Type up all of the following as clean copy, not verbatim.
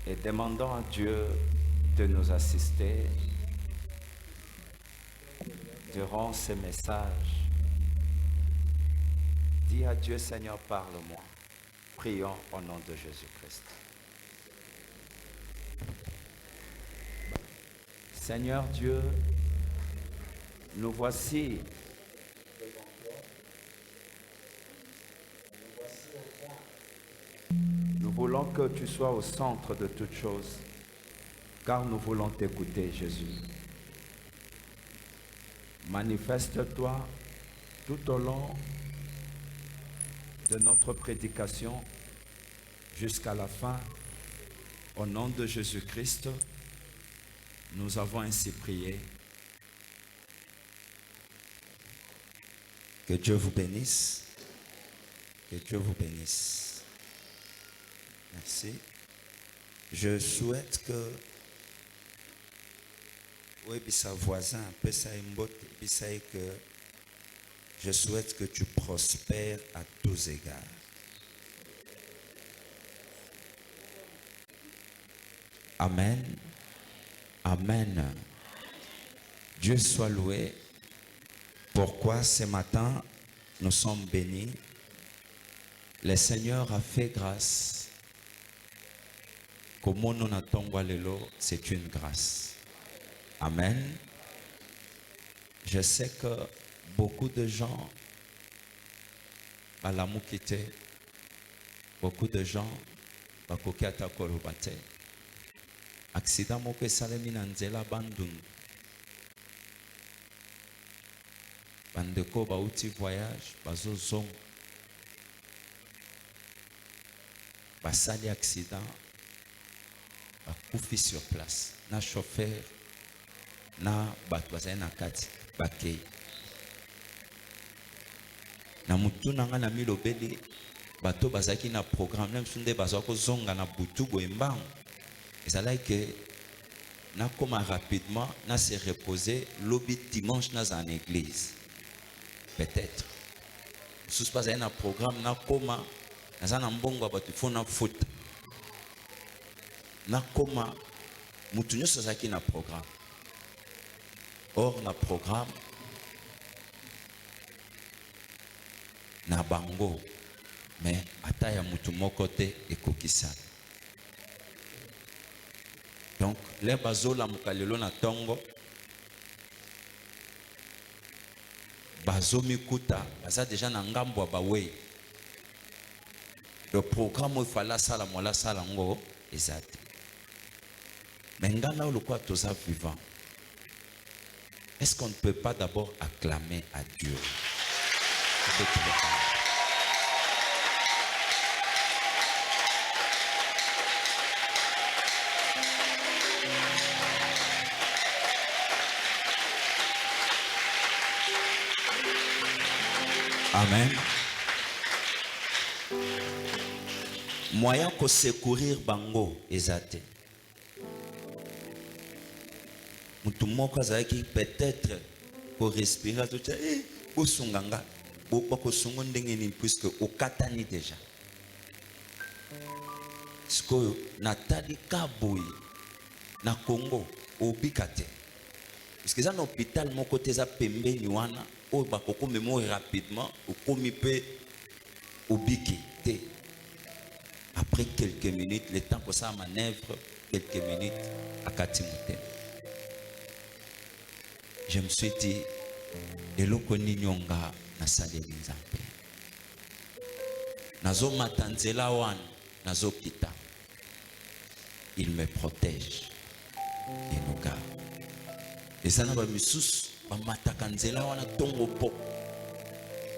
et demandons à Dieu de nous assister durant ces messages. Dis à Dieu, Seigneur, parle-moi. Prions au nom de Jésus-Christ. Seigneur Dieu, nous voici. Nous voulons que tu sois au centre de toutes choses, car nous voulons t'écouter, Jésus. Manifeste-toi tout au long de notre prédication jusqu'à la fin. Au nom de Jésus-Christ, nous avons ainsi prié. Que Dieu vous bénisse. Que Dieu vous bénisse. Merci. Je souhaite que oui, bisa voisin, que je souhaite que tu prospères à tous égards. Amen. Amen. Dieu soit loué. Pourquoi ce matin nous sommes bénis? Le Seigneur a fait grâce. Comme nous attendons lelo, c'est une grâce. Amen. Je sais que beaucoup de gens à la moukite, beaucoup de gens à kokata kolobate. Accident moko salemi na nzela bandundu. Bandeko bauti voyage, bazo zong. Basali accident, bakufi sur place. Na chauffeur, na batwaza na kati, bakei. Na mutu nanga na milobeli, bato bazaki na programme, même sunde bazako zonga na butu boembango. Et ça là que na koma rapidement, na se reposer, lobby dimanche na en église. Peut-être. Si pas un programme, na koma, na na mbongo batu fo na foot. Na koma, mutu nyo sazaki na programme. Or na programme, na bango, mais ataya mutu mokote ekokisa. Donc, les bazola mukalelo na tongo, bazomi kuta, baza déjà na ngambo bawe. Le programme il fallait ça la mola salango exact. Mais ngana le quoi toza vivant. Est-ce qu'on ne peut pas d'abord acclamer à Dieu? Amen. Moyen pour secourir bango ezate. Mutu moko azaki peut-être pour respirer tout ça. Bosunganga, boko sungo ndenge ni puisque okatani déjà. Siko natali kaboy na Congo obikate. Parce que dans l'hôpital mon côté za pembeni wana o bakoko mémoire rapidement au comité obiki te. Après quelques minutes, le temps pour ça manœuvre, quelques minutes à Katimouté. Je me suis dit, eloko ninyonga na saleli nzambe. Nazo matanzela wan, nazo kita. Il me protège et nous garde. Et ça n'a pas mis sous, matakanzela wana tongo po.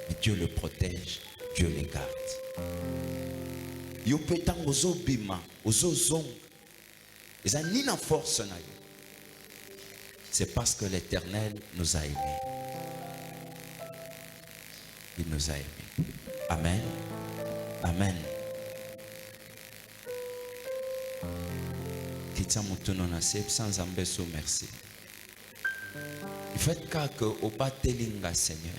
Mais Dieu le protège, Dieu le garde. Yo pétant aux obima, aux ozong. Et ça ni la force na yo. C'est parce que l'Éternel nous a aimés. Il nous a aimés. Amen. Amen. Kitsa mutuno na sep sans ambeso merci. Il fait que au batelinga Seigneur.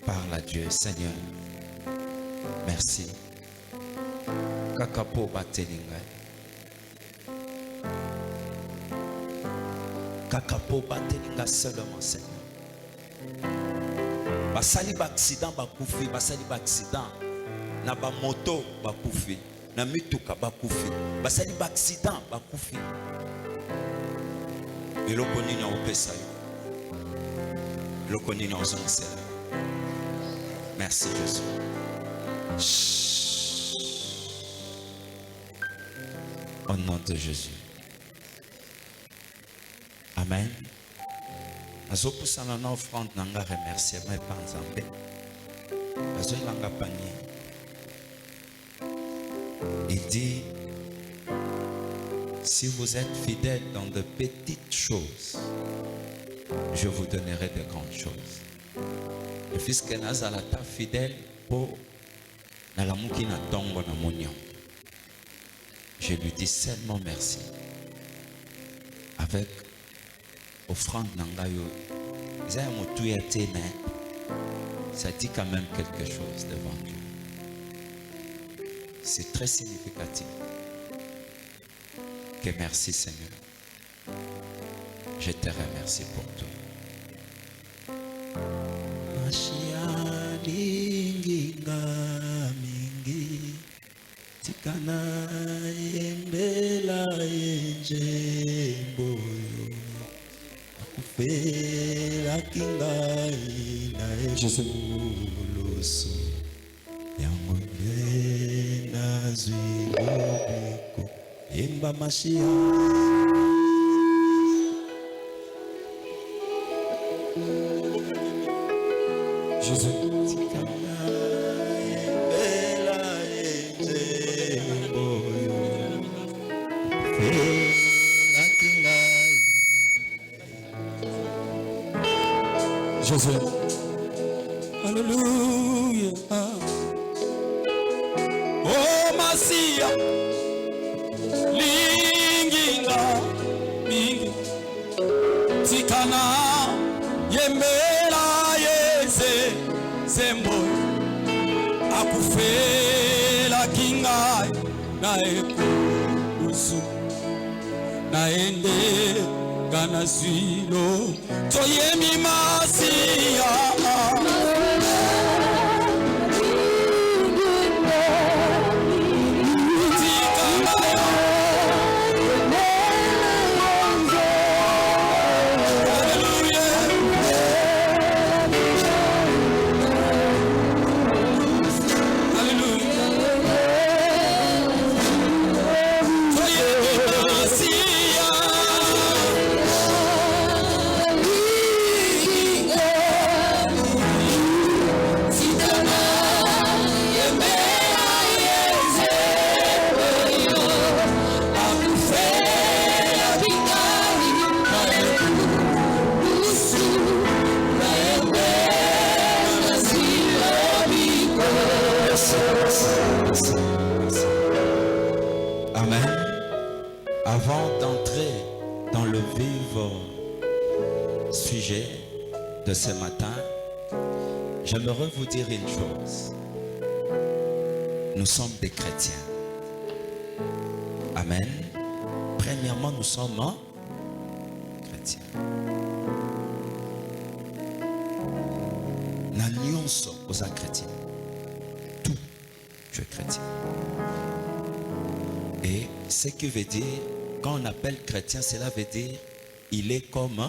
Parle à Dieu, Seigneur. Merci. Kakapo bateli ngai. Kakapo bateli ngai seulement Seigneur. Basali ba accident bakufi, basali ba accident na ba moto bakufi, na mituka bakufi, basali ba accident bakufi. Eloko nini opesa yo? Eloko nini ozongisela? Merci Jésus. Au nom de Jésus. Amen. Azopusana na offrande nanga remerciement par Nzambe. Azoilanga panier. Il dit, si vous êtes fidèles dans de petites choses, je vous donnerai de grandes choses. Et puisque nazalata fidèle pour nalamuki na tongo na monyo, je lui dis seulement merci. Avec offrande nangayo, ça dit quand même quelque chose devant Dieu. C'est très significatif. Que merci Seigneur. Je te remercie pour tout. Tikana yembela yenjemboyo akufela kingai na ejulusu yango na zwilobiko yemba mashia Jésus. Jésus. Alléluia. Oh Masia, linginga mingi tikana yembela yeze zembo akufela kingai na ekusu na ende kana swilo toyemi Masia. Amen. Avant d'entrer dans le vif sujet de ce matin, j'aimerais vous dire une chose. Nous sommes des chrétiens. Amen. Premièrement, nous sommes chrétiens. La nuance aux chrétiens. Tout, tu es chrétien. Et ce qui veut dire, quand on appelle chrétien, cela veut dire il est comme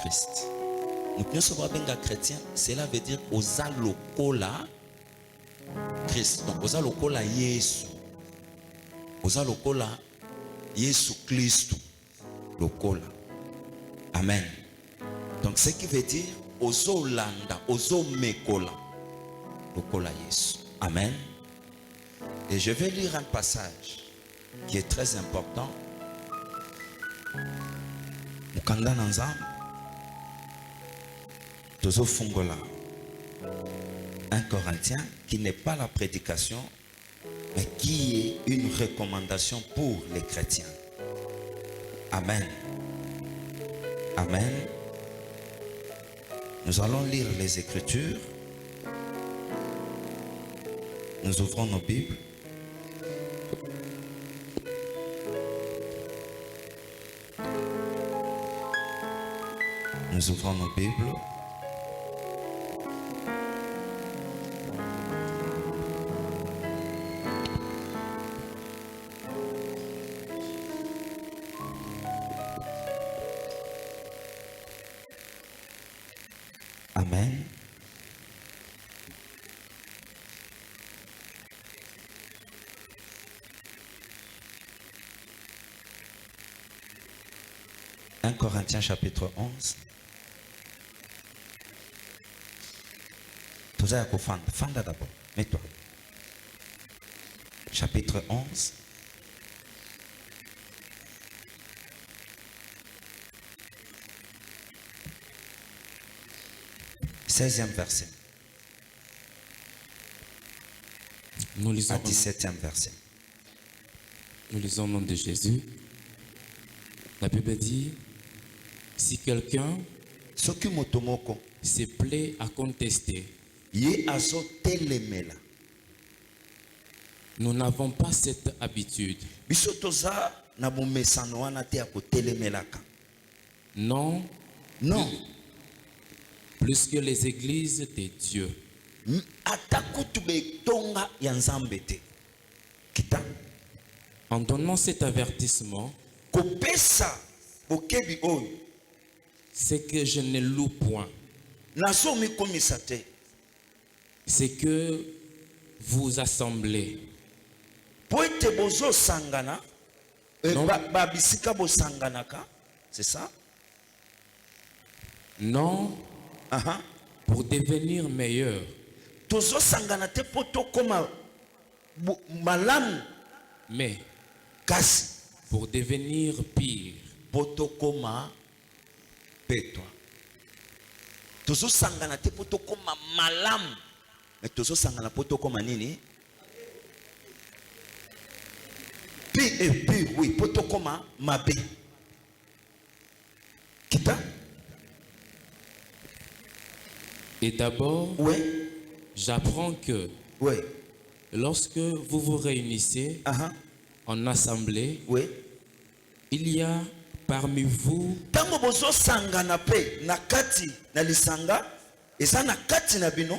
Christ. Nous sommes chrétien, cela veut dire aux alokola Christ. Donc aux alokola Yesu. Aux alokola Yesu Christ. Lokola. Amen. Donc ce qui veut dire aux olanda, aux omekola. Lokola Yesu. Amen. Et je vais lire un passage qui est très important. Mukanda Nanzam, Tozo Fungola, 1 Corinthiens, qui n'est pas la prédication, mais qui est une recommandation pour les chrétiens. Amen. Amen. Nous allons lire les Écritures. Nous ouvrons nos Bibles Nous ouvrons nos Bibles. Amen. Un Corinthiens chapitre 11. Tout ça, fanda d'abord. Mets-toi. Chapitre 11. Seizième verset. Nous lisons, À 17e verset. nous lisons au nom de Jésus. La Bible dit, si quelqu'un Soki motomoko se plaît à contester, ye azo telemela. nous n'avons pas cette habitude. Biso toza na bomesano wana te ya kotelemelaka. Non, Non. plus que les églises de Dieu. Ata kutu betonga ya nzambe te. Kita En donnant cet avertissement, kopesa bokebi oyo c'est que je ne loue point. nazo mikomisa te. C'est que vous assemblez. Po ete bozosangana Non. babisika bosanganaka, c'est ça? Non Aha. pour devenir meilleur, Tozosangana te po tokoma malamu, mais kasi pour devenir pire. po tokoma petwa. Tozosangana te po tokoma malamu, mais tozosangana po tokoma nini? Pire et pire, oui, po tokoma mabe. Kita? Et d'abord, Ouais, j'apprends que ouais, lorsque vous vous réunissez aha, en assemblée, ouais. il y a parmi vous Tango bozosangana pe na kati na lisanga, eza na kati na bino,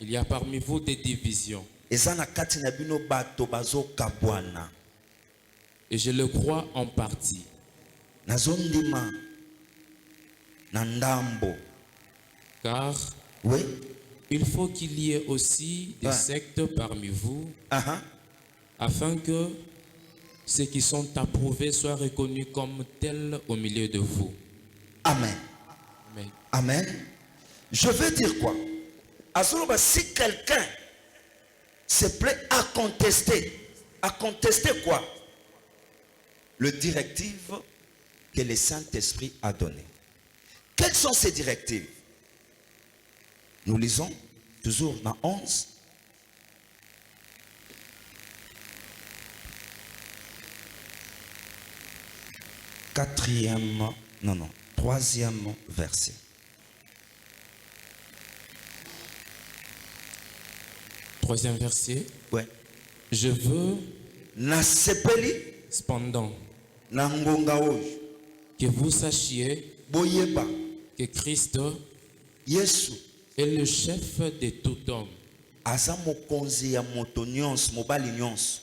il y a parmi vous des divisions. eza na kati na bino bato bazokabwana. Et je le crois en partie. Nazondima na ndambo. Car Oui, il faut qu'il y ait aussi des Ouais. sectes parmi vous, aha, afin que ceux qui sont approuvés soient reconnus comme tels au milieu de vous. amen, Amen. amen. Je veux dire quoi? Azoloba, si quelqu'un se plaît à contester quoi? Le directive que le Saint-Esprit a donné. Quelles sont ces directives? Nous lisons toujours dans 11. Troisième verset. Troisième verset. Ouais. Je veux Na sepeli cependant na ngonga oyo que vous sachiez boyeba que Christ Yesu est le chef de tout homme, aza mokonzi ya moto nyonso, mobali nyonso.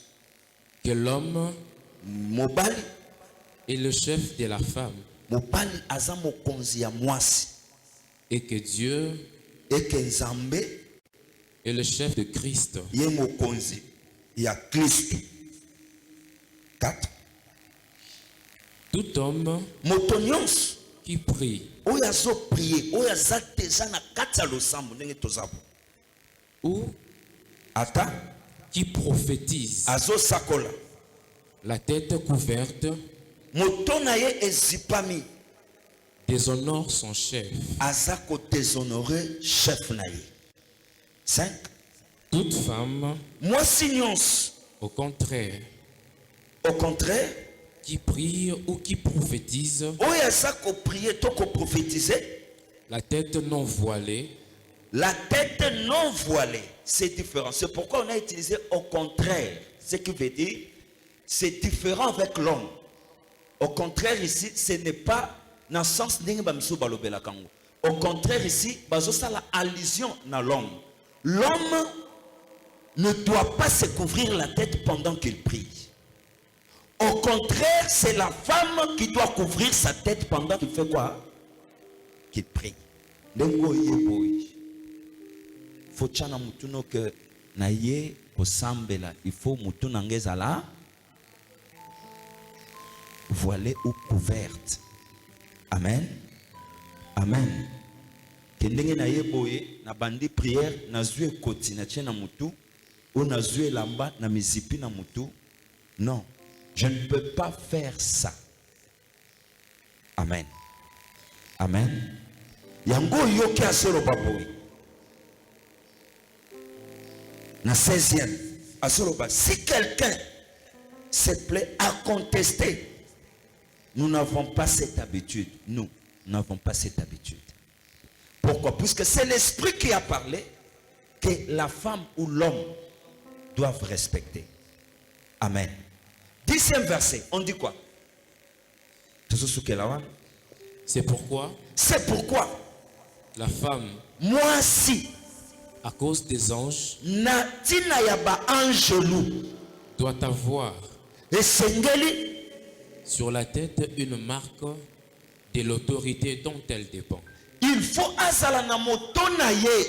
que l'homme Mobali, est le chef de la femme, mobali aza mokonzi ya mwasi, et que Dieu eke nzambe est le chef de Christ. ye mokonzi ya Kristo. 4. Tout homme Moto nyonso qui prie oyo azo prier, oyo aza deja na kati ya losambo ndenge tozabo, ou ata qui prophétise, azo sakola, la tête couverte, moto na ye ezipami, déshonore son chef. aza kodeshonore chef na ye. 5. Toute femme, Mwasi nyonso, au contraire, au contraire, qui prie ou qui prophétise, oyo aza koprier to koprophétiser, la tête non voilée, la tête non voilée, c'est différent. C'est pourquoi on a utilisé au contraire, ce qui veut dire c'est différent avec l'homme. Au contraire, ici, ce n'est pas dans le sens ndenge ba miso balobela kango. Au contraire ici, bazo ça la allusion dans l'homme. L'homme ne doit pas se couvrir la tête pendant qu'il prie. Au contraire, c'est la femme qui doit couvrir sa tête pendant qu'il fait quoi? Qu'il prie. Dengo yeboy. Faut chana mutuno que na ye posambela. Il faut mutuno ngezala voilée ou couverte. Amen. Amen. Kendenge na yeboye na bandi prière na zue koti na tchena mutu ou na zue lamba na mizipi na mutu. Non. Je ne peux pas faire ça. Amen. Amen. Yango yoke asoro baboui. Na 16e. Asoro ba. Si quelqu'un se plaît à contester, nous n'avons pas cette habitude. Nous n'avons pas cette habitude. Pourquoi? Puisque c'est l'esprit qui a parlé que la femme ou l'homme doivent respecter. Amen. 10e verset, on dit quoi? C'est pourquoi la femme, moi si, à cause des anges, na tina yaba angelou, doit avoir et sengeli sur la tête une marque de l'autorité dont elle dépend. Il faut azala na moto na ye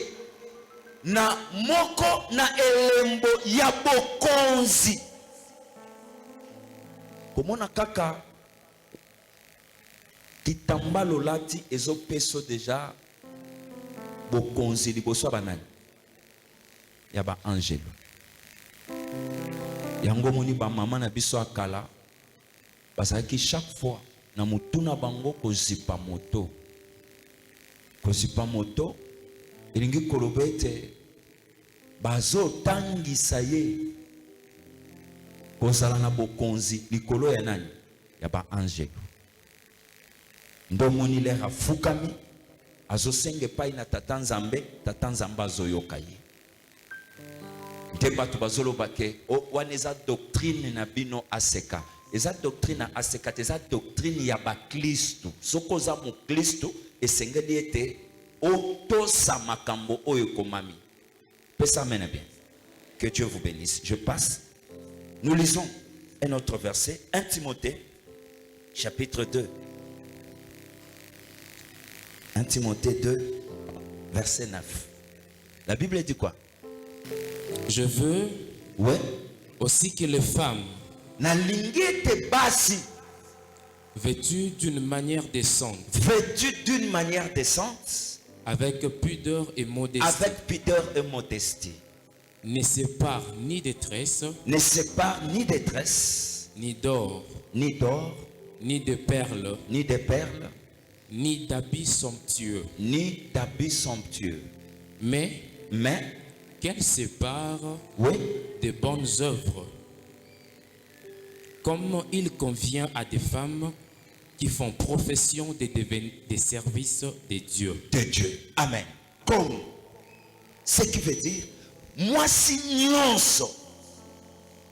na moko na elembo ya bokonzi. Komona kaka kitamba lolati ezo peso déjà bokonzi liboso banani ya ba angelo. Yango moni ba mama na biso akala basaki chaque fois na mutuna bango kozipa moto. Kozipa moto elingi kolobete bazo tangisa ye kozala na bokonzi likolo ya nani ya ba angelo. Ndo moni lera fukami azo senge pai na tata nzambe azoyoka ye. Nte batu bazoloba ke wana eza doctrine na bino aseka. Eza doctrine aseka, eza doctrine ya ba Kristo. Soko za mu Kristo esengeli ete otosa makambo oyo komami. Pesa mena bien. Que Dieu vous bénisse. Je passe. Nous lisons un autre verset, 1 Timothée, chapitre 2. 1 Timothée 2, verset 9. La Bible dit quoi? Je veux aussi que les femmes vêtues d'une manière décente, avec pudeur et modestie, ne séparent ni détresse, ni d'or, ni de perles, ni d'habits somptueux, mais qu'elles séparent des bonnes œuvres, comme il convient à des femmes qui font profession des services de Dieu. Amen. Comme ce qui veut dire, moi si nyonso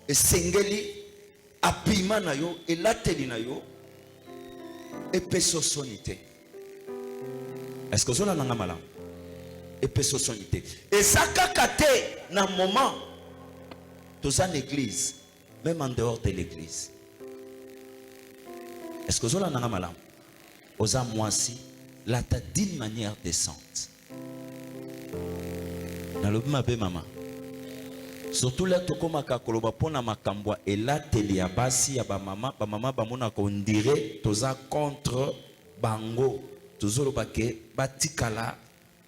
esengeli apima na yo elateli na yo epeso sonité. Est-ce que cela n'a pas epeso sonité? Et ça kakate na moment tous en église, même en dehors de l'église. Est-ce que cela n'a pas mal? Osa moi si la ta d'une manière décente. Na lobi mabe mama. Surtout là tokomaka koloba pona makambwa elateli ya basi ya ba mama bamona ko ndire toza contre bango tozoloba ke batikala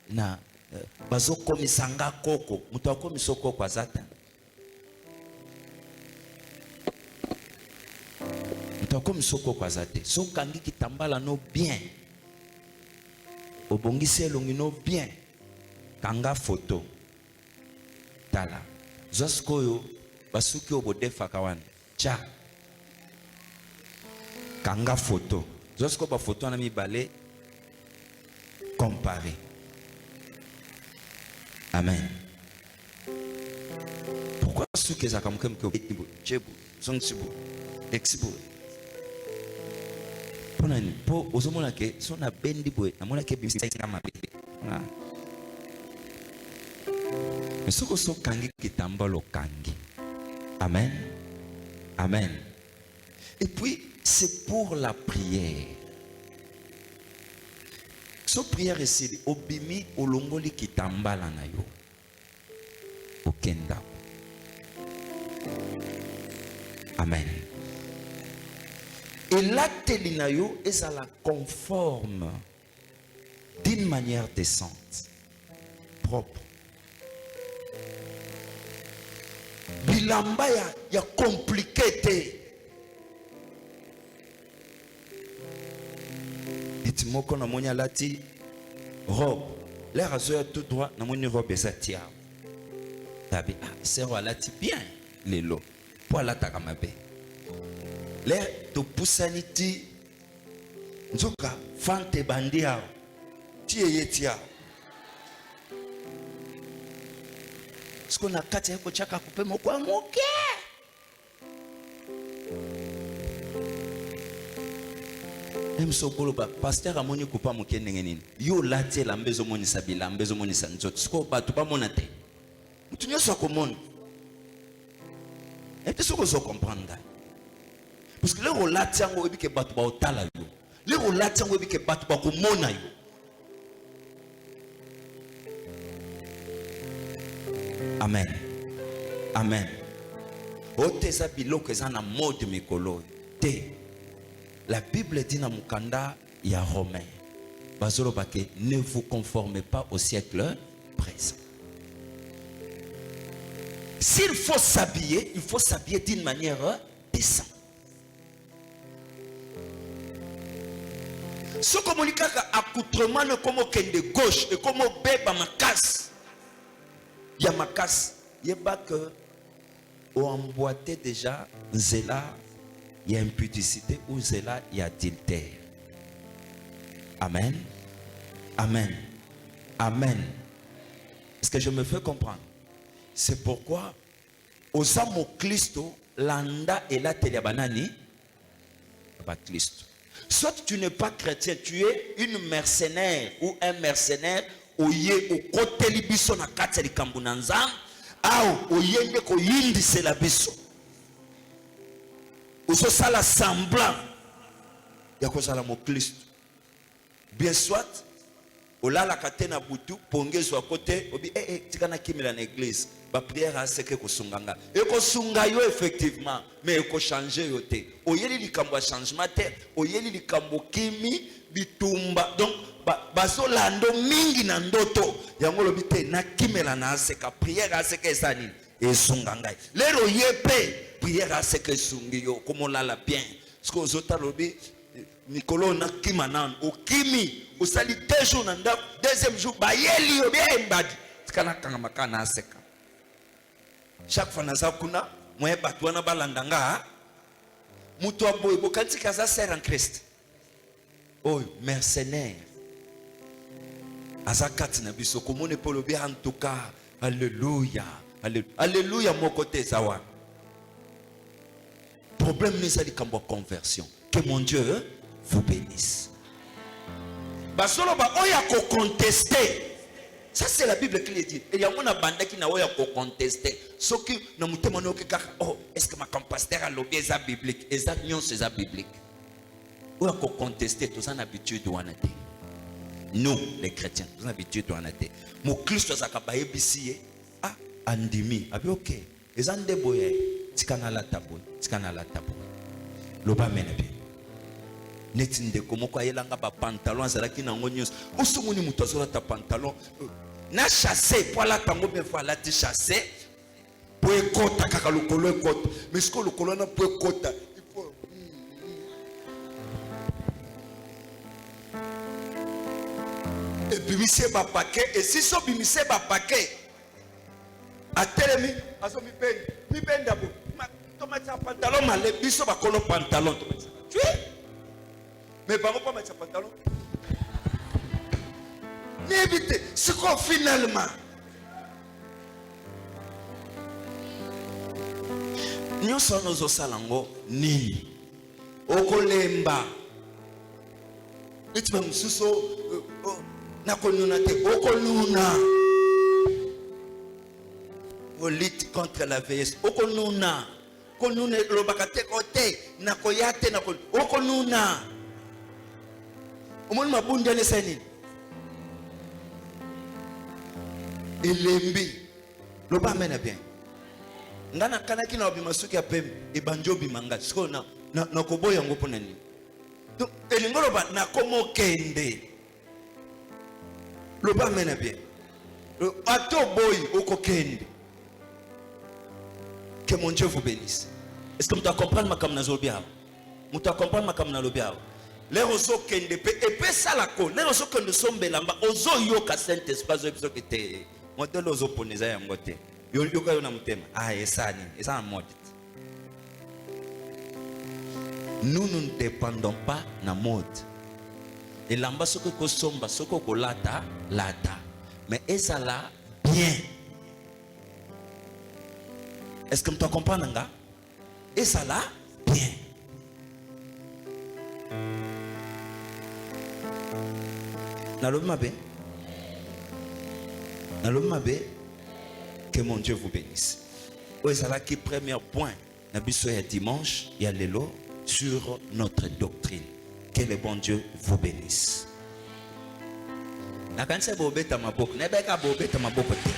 na bazo komisanga koko muto akomiso koko azata muto akomiso koko azate so kangi kitambala no bien obongisi elongi no bien kanga photo tala zoskoyo basuki obodefa kawana cha kanga photo zosko ba photo na mibale comparer. Amen. Pourquoi ceux qui ont comme que Djebu, Sonsibu, Exibu, nani po ozomona ke so na bendi boy namona ke bimisa na mabe mais soko so kangi kitambalo kangi. Amen. Amen. Et puis c'est pour la prière. So prière ici obimi olongoli kitambala na yo okenda. Amen. Et l'acte linayo est à la conforme d'une manière décente, propre. Bilamba ya compliqué te. Itimoko na monya lati robe. L'air azoya tout droit na monya robe esatia. Tabi c'est lati bien lelo. Pour la takamabe. L'air to pusaniti nzoka fante bandia. Tie yetia. Ce qu'on a katia ko chaka couper moko moke. Même sokolo ba pasteur amoni coupa moke ndenge nini. Yo latie la mbezo moni sabila mbezo moni sanzot. Ce ko ba to ba monate. Mutu nyoso komona. Et puis ce que vous comprenez. Parce que les relations où ils sont battus au talayo, les relations où ils sont battus au monayo. Amen. Amen. Oteza biloko ezana mode mikolo. Te. La Bible dit dans Mukanda ya Romain. Bazolo bake ne vous conformez pas au siècle présent. S'il faut s'habiller, il faut s'habiller d'une manière décente. Ce communique accoutrement comme de gauche et comme beba makas. Il y a makas. Il y a que on emboîté déjà zéla, il y a impudicité ou zéla, il y a adultère. Amen. Amen. Amen. Est-ce que je me fais comprendre? C'est pourquoi aux amo Christo landa et la télébanani ba Christo. Soit tu n'es pas chrétien, tu es une mercenaire ou un mercenaire oye au côté libiso na kati likambunanza au oye ndeko yindi c'est la biso. Oso sala semblant ya ko sala mo Christo. Bien soit olala katena butu pongezo à côté obi tikana kimila na église ba prière à ce que kosunganga e kosunga yo effectivement mais e ko changer yo te oyeli likambo changement te oyeli likambo kimi bitumba donc baso lando mingi na ndoto yango lobi te na kimela na seka prière à ce que sani e sunganga lero yepe prière à ce que sungi yo comme olala bien ce que zota lobi Nicolo na kimanan o kimi o sali 2 jours na ndako deuxième jour ba yeli o bien mbadi tikana kanga makana seka chaque fois naza kuna moye batu wana balandanga mutu aboy bokanti kaza ser en Christ oh mercenaire azakati na biso komone polo bien en tout cas alléluia alléluia mon côté sawa problème n'est ça di kambo conversion que mon Dieu vous bénisse. Basolo ba oya ko contester. Ça c'est la Bible qui le dit. Et il y a un bande qui n'a oya ko contester. Ce qui na mutema no kaka oh est-ce que ma pasteur a lobby ça biblique? Exact non c'est ça biblique. Oya ko contester tout ça habitude wana te. Nous les chrétiens, nous habitude wana te. Mo Christ za ka ba yebisi ah andimi. Abi OK. Ezande boye tikana la tabo, tikana la tabo. Loba menabe. Netinde komoko ayelanga ba pantalon azalaki na ngonyos osomoni muto azola ta pantalon na chasser pour la tango bien fois la ti chasser pour ekota kaka lokolo ekota mais ce que lokolo na pour ekota il faut et bimise ba paquet et si so bimise ba paquet atelemi aso mi benda bo tomata pantalon male biso ba kolo pantalon tu mais par rapport à mes pantalons, n'évitez, c'est quoi finalement? Nous sommes nos osalango nini, okolemba, neti ba mususu nakonuna te okonuna. On lutte contre la vieillesse. Okonuna. Konuna lobakate kote nakoyate nakon. Okonuna. Omoni mabunda le seni. Elembi. Loba mena bien. Ngana kanaki na obimasuki ya pembe e banjo bimanga. Siko na koboya ngo pona ni. Donc elingo loba na komo kende. Loba mena bien. Ato boy okokende. Que mon Dieu vous bénisse. Est-ce que vous comprenez ma kamna zobia? Vous comprenez ma kamna lobia? Les roseaux kende pe et pe salako. Les roseaux que nous sommes belamba ozo yoka saint espace episode qui était modèle ozo poneza ya ngote. Yoka yona mutema. Ah esani, esana mode. Nous ne dépendons pas na mode. Et lamba soko ko somba soko ko lata. Mais esala bien. Est-ce que tu comprends nga? Et ça là, bien. Que mon Dieu vous bénisse. Et ça là qui premier point. Nabiso ya dimanche, il y a l'élo sur notre doctrine. Que le bon Dieu vous bénisse. Nakanse bobeta maboko, nebeka bobeta maboko te.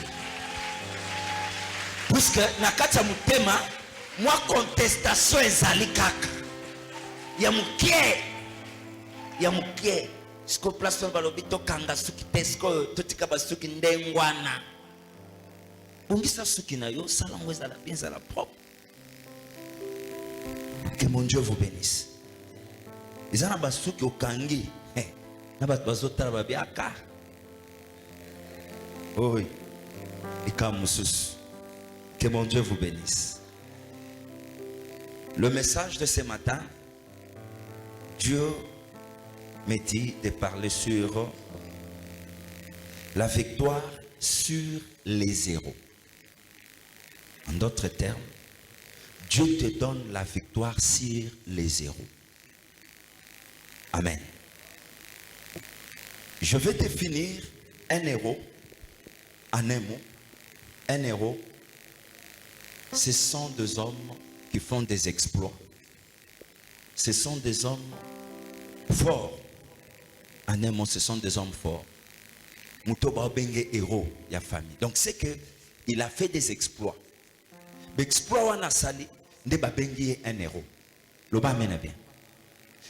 Puisque nakata mutema moi contestation ezali kaka ya mukie siko place balobi to kanga suki tesko totika basuki ndengwana bongisa suki na yo salango ezala bien ezala propre. Que mon Dieu vous bénisse. Ezana basuki okangi na bato bazotala babiaka oui ikamususu. Que mon Dieu vous bénisse. Le message de ce matin, Dieu me dit de parler sur la victoire sur les zéros. En d'autres termes, Dieu te donne la victoire sur les zéros. Amen. Je vais définir un héros en un mot. Un héros, ce sont des hommes qui font des exploits. Ce sont des hommes forts. En un mot, ce sont des hommes forts. Mutoba Benge héros, il y a famille. Donc c'est que il a fait des exploits. L'exploit wana sali, ndeba Bengi est un héros. Loba mena bien.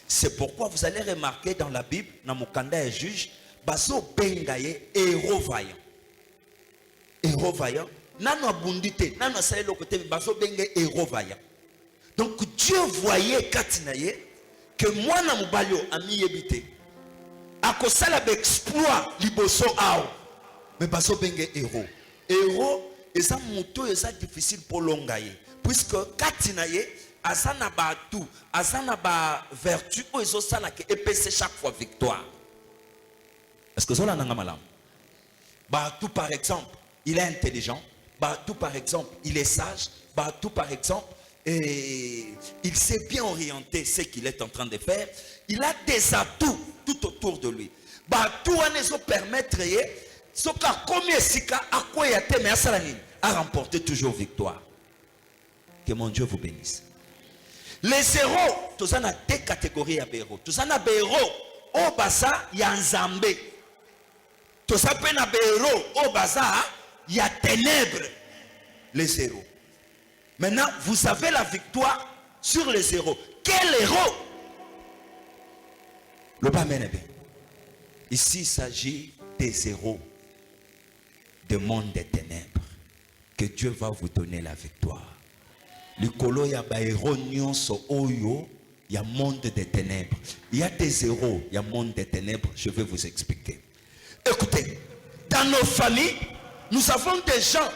C'est pourquoi vous allez remarquer dans la Bible, dans Mokanda et juge, baso Bengaye héros vaillant. Héros vaillant. Nano abundité, nano asale le côté baso benge héros vaillant. Donc Dieu voyait katinaye que moi na mubalio ami yebite. Akosala be exploit liboso ao. Mais baso benge héros. Héros eza muto eza difficile pour longaye puisque katinaye azana ba tout, azana ba vertu o ezo sala ke epese chaque fois victoire. Est-ce que cela nanga malam? Ba tout par exemple, il est intelligent. Tout par exemple, il est sage. Tout par exemple, il sait bien orienter ce qu'il est en train de faire. Il a des atouts tout autour de lui. Tout va permettre à remporter toujours victoire. Que mon Dieu vous bénisse. Les héros, tous en a deux catégories de héros. Tous en a des héros au basa yanzambe. Tous en a des héros au basa. Il y a ténèbres, les zéros. Maintenant, vous avez la victoire sur les zéros. Quel héros? Le bas mène bien. Ici, il s'agit des zéros du monde des ténèbres. Que Dieu va vous donner la victoire. Le colo ya ba héros nyonso oyo, il y a monde des ténèbres. Il y a des héros, il y a monde des ténèbres. Je vais vous expliquer. Écoutez, dans nos familles, nous avons des gens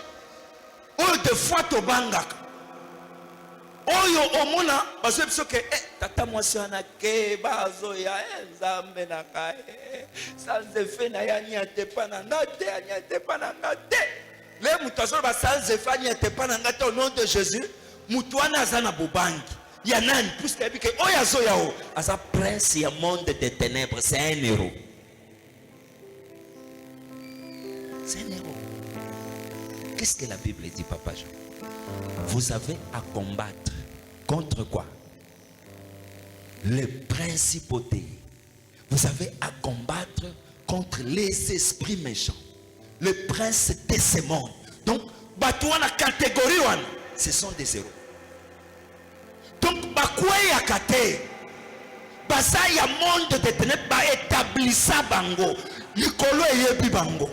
où des fois to bangaka. Oyo omona bazo ke tata mwasi ana ke bazo ya nzambe na ka sans effet na ya nyate pana ngate nyate pana ngate le mutazo ba sans effet nyate pana ngate au nom de Jésus mutuana azana bubangi ya nani puisque abike oya zoyao asa prince ya monde des ténèbres, c'est un héros. C'est un héros. Qu'est-ce que la Bible dit, Papa Jean? Vous avez à combattre contre quoi? Les principautés. Vous avez à combattre contre les esprits méchants, les princes de ce monde. Donc, la catégorie, ce sont des héros. Donc, bakoué ya kate, basa ya monde de ténèbres, ba établissa bango, likolo yebi bango.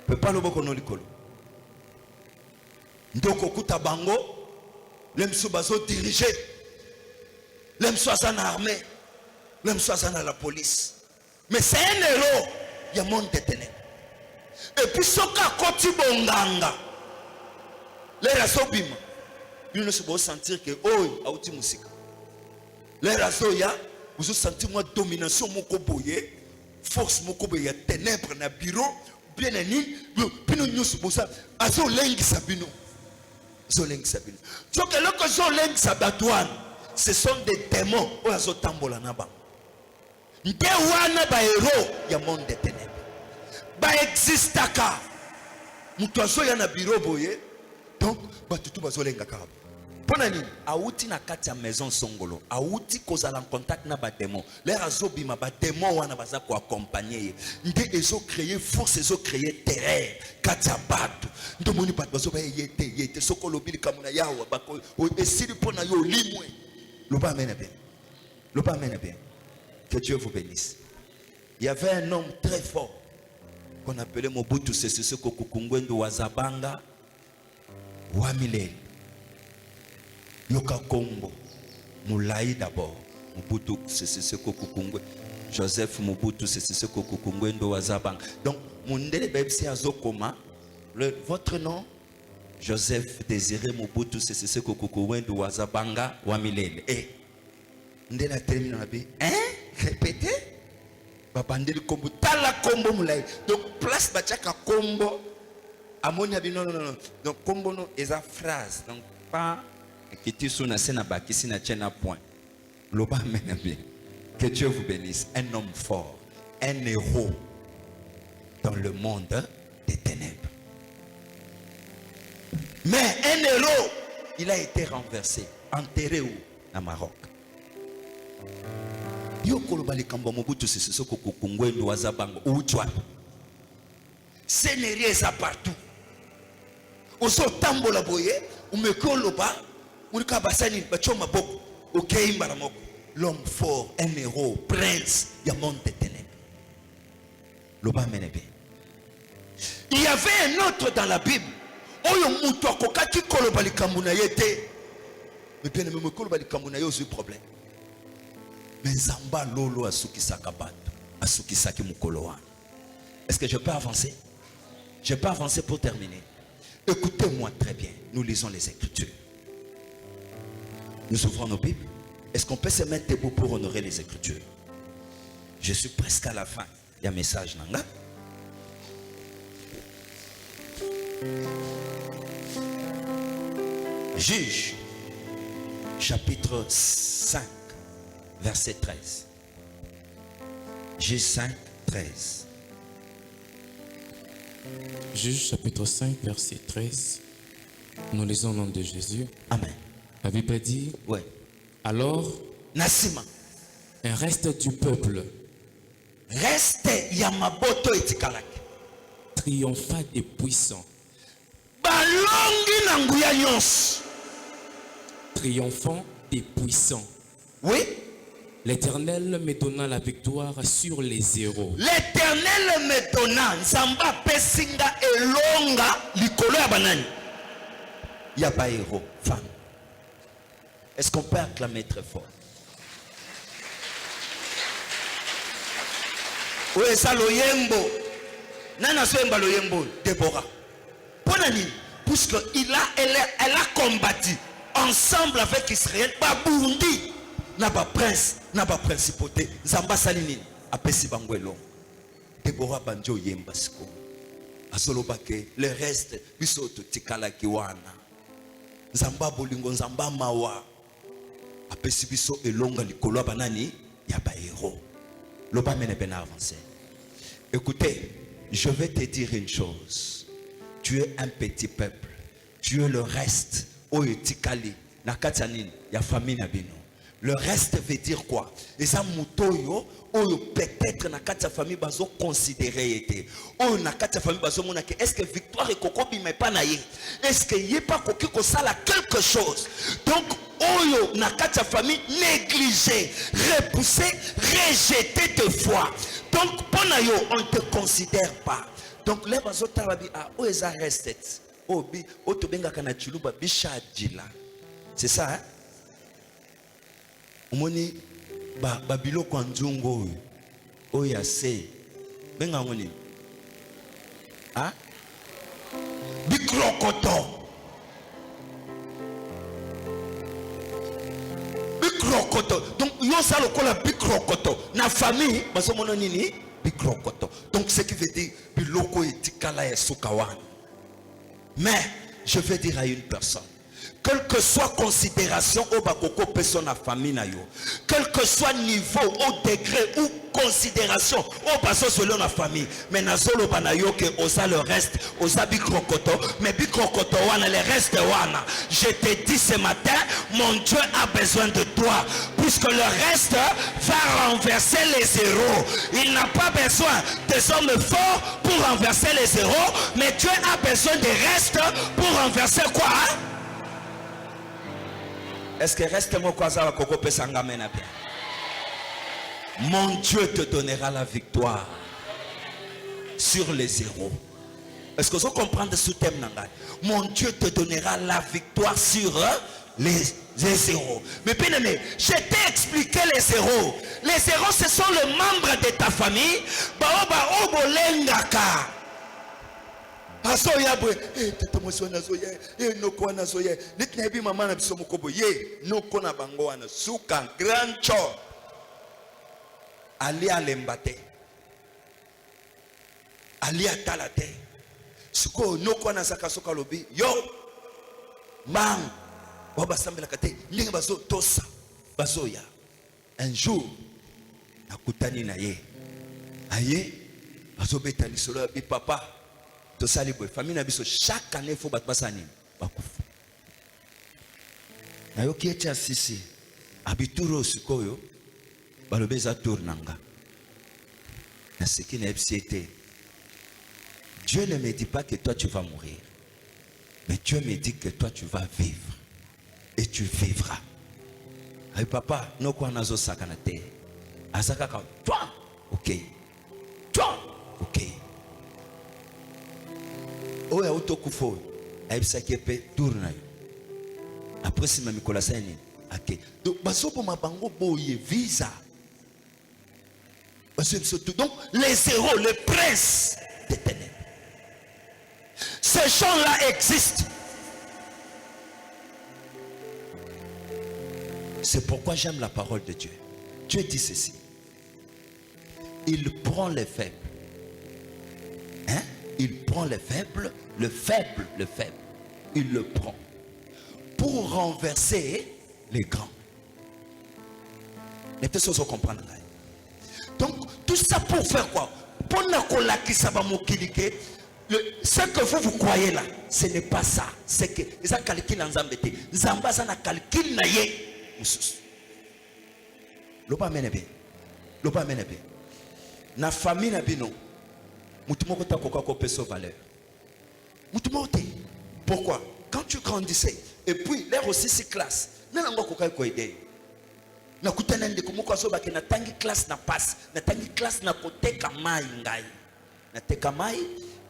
Peut pas le bokono likolo. Ndoko kuta bango, lemso bazo diriger, lemso azana armée, lemso azana la police. Mais c'est un héros, il y a monde de ténèbres. Et puis soka koti bonganga, les raso bima, ils ne se vont sentir que oh, auti musique. Les raso ya, vous vous sentez moi domination moko boye, force moko boye, ténèbres na bureau, bien ani, pino nyusu bosa, azo lengi sabino. Zoleng sabino. Tu vois que lorsque zoleng sabatouane, ce sont des démons. Oh azo tambola naba. Nde wana ba héros ya monde des ténèbres. Ba existaka. Mutu azo ya na bureau boye. Donc ba tutu bazolenga kaba. Pona nini? Auti na kati ya maison songolo. Auti kozala en contact na ba démons. Les azo bima ba démons wana baza ko accompagner. Nde ezo créer force, ezo créer terreur. Kati ya batu. Ndo moni batu bazo ba yete sokolo bili kamuna yawa bako esili pona yo limwe. Loba amène bien. Loba amène bien. Que Dieu vous bénisse. Il y avait un homme très fort qu'on appelait Mobutu Sese Seko Kukungwendu Wazabanga Wamilele. Yoka Kombo Moulaï d'abord. Mobutu Sese Seko Kukungwe. Joseph Mobutu Sese Seko Kukungwendu Wazabanga. Donc, Mundele Bebsi Azokoma. Votre nom? Joseph Désiré Mobutu Sese Seko Kukungwendu Wazabanga Wamilele. Et Ndela termine la vie. Hein? Répétez. Babandeli kombo. Tala kombo moulay. Donc, place bachaka kombo. Amoni abi non, non, non. Donc, kombo no eza phrase. Donc, pas. Kiti suna sena baki sina chena point. Loba mena bien. Que Dieu vous bénisse. Un homme fort. Un héros. Dans le monde des ténèbres. Mais un héros, il a été renversé. Enterré où? Au Maroc. Yokolo balikamba Mobutu Sese Seko Kukungwendu Wazabanga Ujwa. Sénérie ça partout. Oso tambola boye, umekolo ba, unika basani bachoma boko, okeimba na moko. L'homme fort, un héros, prince, il y a monde des ténèbres. Loba menebe. Il y avait un autre dans la Bible. Oyo mutu akokaki kolo balikambu na yete. Mais bien aimé kolo balikambu na yo, c'est problème. Mais Zamba Lolo asukisaka batu, asukisaki mukolo wana. Est-ce que je peux avancer? Je peux avancer pour terminer. Écoutez-moi très bien. Nous lisons les Écritures. Nous ouvrons nos Bibles. Est-ce qu'on peut se mettre debout pour honorer les Écritures? Je suis presque à la fin. Il y a un message nanga. Juge, chapitre 5. Verset 13. Juge 5, 13. Juge chapitre 5, verset 13. Nous lisons au nom de Jésus. Amen. La Bible dit, ouais. Alors, Nasima. un reste du peuple Reste Yamaboto etikalaki. Triompha des puissants. Balongi nanguya nyos. Triomphant des puissants. Oui. L'Éternel me donna la victoire sur les héros. L'Éternel me donna Nzamba pesinga elonga likolo ya banani. Ya ba héros, femme. Est-ce qu'on peut acclamer très fort? Oui, ça loyembo. Nana soyemba loyembo, Déborah. Ponani, puisque elle a combattu ensemble avec Israël, Babundi. Naba prince, naba principauté, Zamba Salinine, apesi banguelo. Déborah Banjo Yembasko. Azolobake, le reste, bisoto tikala kiwana. Nzamba bolingo nzamba mawa. Apesi biso elonga likolo banani ya ba héros. Loba mene ben avancer. Écoutez, je vais te dire une chose. Tu es un petit peuple. Tu es le reste. Oyetikali nakatsanini ya famille na bino. Le reste veut dire quoi? Les amutoyo, peut-être na kata famille bazo considéré été. Na kata famille bazo monake. Est-ce que victoire et kokobi mais pas naïe? Est-ce que yé pas koki ko sala quelque chose? Donc oyo na kata famille négligé, repoussé, rejeté de foi. Donc ponayo on te considère pas. Donc les bazo tarabi a oeza restet. Obi otobenga kana chuluba bishadila. C'est ça hein? Omoni babilo kwa nzungo oya se benga ngoni ah bikrokoto donc yo ça lokola bikrokoto na famille baso mono nini bikrokoto donc ce qui veut dire biloko etikala ya sukawan. Mais je vais dire à une personne, quelle que soit considération au bakoko personne à famille na yo, quel que soit niveau au degré ou considération au baso selon la famille, mais nazolo banayo que osa le reste osa bikrokoto mais bikrokoto wana le reste wana. Je te dis ce matin, mon Dieu a besoin de toi puisque le reste va renverser les zéros. Il n'a pas besoin des hommes forts pour renverser les zéros, mais Dieu a besoin des restes pour renverser quoi hein? Est-ce que reste mon kwaza koko pesanga mena bien? Mon Dieu te donnera la victoire sur les zéros. Est-ce que vous comprenez ce thème? Mon Dieu te donnera la victoire sur les zéros. Mais bien aimé, je t'ai expliqué les zéros. Les zéros, ce sont les membres de ta famille. Baoba obolengaka. Aso yabwe, tata mweso nazoye, noko nazoye. Nitnebi mama na biso mokobo ye, noko na bango wana suka grand cho. Ali alembate. Ali atalate. Suko noko na saka soka lobi, yo mang baba sambela kate, ninga bazo tosa, bazoya. Un jour nakutani na ye. Aye, bazo beta lisolo bi papa. To sali boy famille na biso chaque année faut battre basani bakufu na yo kiecha sisi abituro sikoyo balobeza tournanga na siki na epsiete. Dieu ne me dit pas que toi tu vas mourir, mais Dieu me dit que toi tu vas vivre et tu vivras. Ay papa no kwa nazo sakana te asaka ka toi OK toi OK. Oya utokufo aibisaki pe tourna après si ma mikola sani OK donc basopo mabango boye visa donc les zéros, les princes des ténèbres, ces gens-là existent. C'est pourquoi j'aime la parole de Dieu. Dieu dit ceci: il prend les faibles, hein? Il prend les faibles, le faible, il le prend pour renverser les grands. Les personnes se comprennent. Donc, tout ça pour faire quoi? Pour ce que vous croyez là, ce n'est pas ça. C'est que ça calcule en Zambété. Zamba ça na calcule na ye. Loba menebe. Loba menebe. Na famille na bino. Mutumoko ta koka ko peso valeur. Mutumote. Pourquoi? Quand tu grandissais et puis l'air aussi si classe. Nanango koka ko aider. Na kutana ndeko moko aso baki na tangi classe na passe. Na tangi classe na koteka mai ngai. Na teka mai,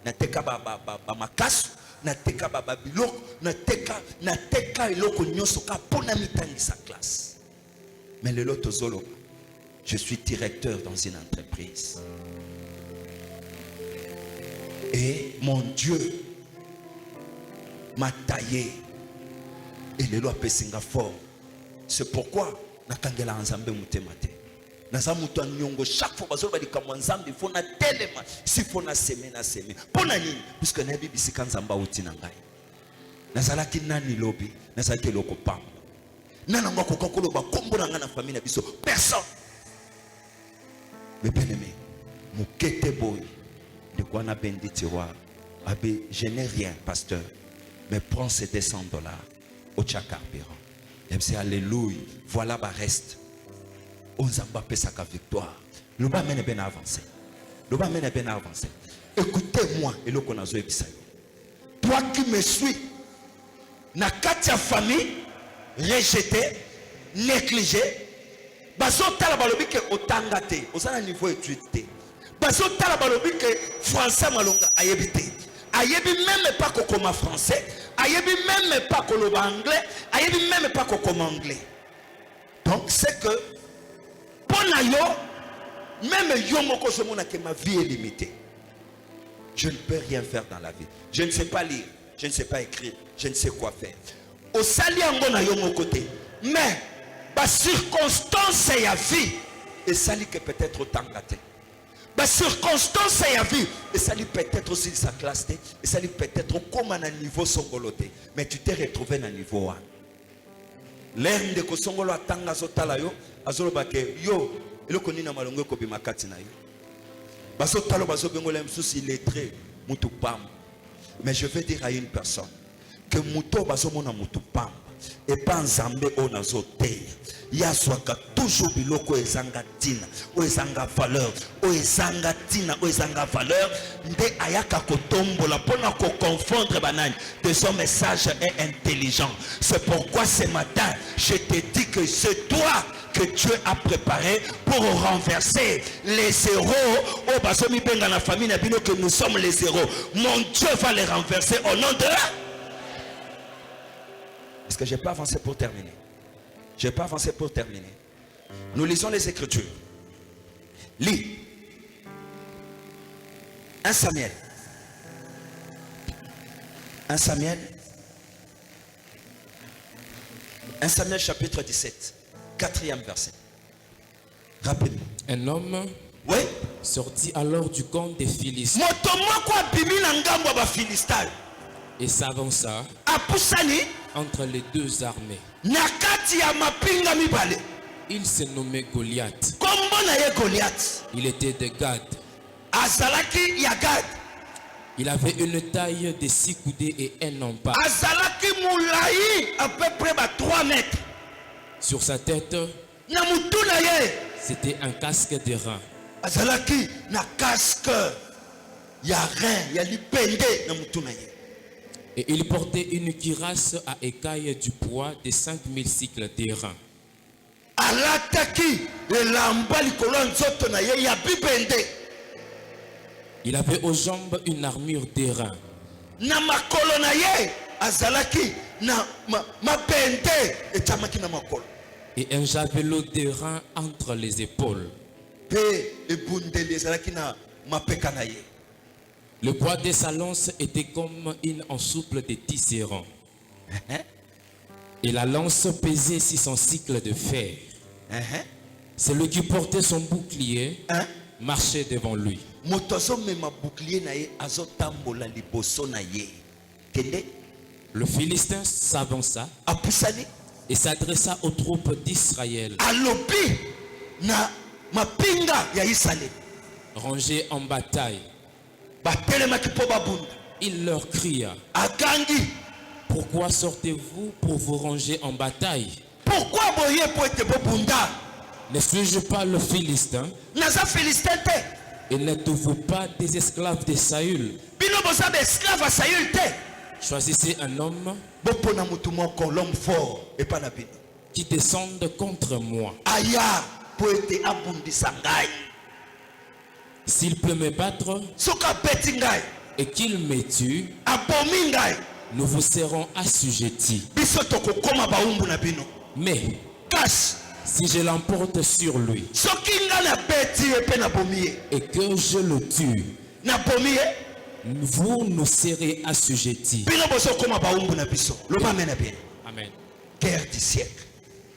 na teka ba makasu, na teka ba biloko, na teka eloko nyoso ka pona mitangi sa classe. Mais le loto zolo, je suis directeur dans une entreprise. Et mon Dieu m'a taillé. Et le loi pesinga fort. C'est pourquoi na kangela nzambe mutemate. Na za mutu anyongo chaque fois bazo bali kamwa nzambe faut na telema si faut na semer na semer. Pona nini? Puisque na bibi sika nzamba uti na ngai. nazalaki nani lobi nazalaki eloko pamba nana ngwa kokoloba kombo na nga na famille na biso personne. Mais bien aimé mukete boy de quoi na bendi tiroir abe je n'ai rien pasteur mais prends ces $200 au tcha carburant et c'est alléluia voilà ba reste on zamba pesa ka victoire le ba mène ben avancer le ba mène ben avancer. Écoutez-moi eloko nazo ebisa toi qui me suis na kati ya famille rejeté négligé baso tala balobi ke otanga te osana niveau étude te baso tala balobi ke français malonga ayebi te ayebi même pas kokoma français ayebi même pas koloba anglais ayebi même pas kokoma anglais. Donc c'est que pour na yo même yo moko somona que ma vie est limitée. Je ne peux rien faire dans la vie. Je ne sais pas lire, je ne sais pas écrire, je ne sais quoi faire. Au sali ango na yo mon côté. Mais ba circonstance ya vie et sali que peut-être autant gâté. Ba circonstance ya vie et sali peut-être aussi sa classe et sali peut-être comme un niveau songoloté. Mais tu t'es retrouvé dans niveau 1. L'air de ko songolo atanga zotala yo azolo ba ke yo eloko nina malongo ko bimakati na yo. Baso talo baso bengola msusi illettré mutu pam. Mais je vais dire à une personne que muto baso mona mutu pam et pas nzambe onazo te. Ya swaka toujours biloko ezanga tina, o ezanga valeur, o ezanga tina, o ezanga valeur, nde ayaka kotombola pona ko confondre banani. Des hommes sages et intelligents. C'est pourquoi ce matin, je te dis que c'est toi que Dieu a préparé pour renverser les zéros. Oh, basomi benga na famille na bino que nous sommes les zéros. Mon Dieu va les renverser au nom de. Est-ce que je n'ai pas avancé pour terminer? Je n'ai pas avancé pour terminer. Nous lisons les Écritures. Lis. 1 Samuel. 1 Samuel. 1 Samuel chapitre 17. 4e verset. Rapidement. Un homme Oui. sortit alors du camp des Philistins et s'avança entre les deux armées. Il se nommait Goliath. Il était de Gad. Il avait une taille de 6 coudées et un empare. À peu près 3 mètres. Sur sa tête, c'était un casque de rein. Azalaki na casque ya rein ya lipende na mutuna ye. Et il portait une cuirasse à écailles du poids de 5000 cycles d'airain. Alataki elamba likolo nzoto na ye ya bibende. Il avait aux jambes une armure d'airain. Na makolo na ye azalaki na mabende etamaki na makolo. Et un javelot d'airain entre les épaules. Le poids de sa lance était comme une ensouple de tisserand. Et la lance pesait 600 cycles de fer. Celui qui portait son bouclier marchait devant lui. Le Philistin s'avança et s'adressa aux troupes d'Israël. Rangés en bataille, il leur cria: pourquoi sortez-vous pour vous ranger en bataille? Ne suis-je pas le Philistin? Et n'êtes-vous pas des esclaves de Saül? Choisissez un homme qui descende contre moi. S'il peut me battre et qu'il me tue, nous vous serons assujettis. Mais si je l'emporte sur lui et que je le tue, vous nous serez assujettis. Amen. Guerre du siècle,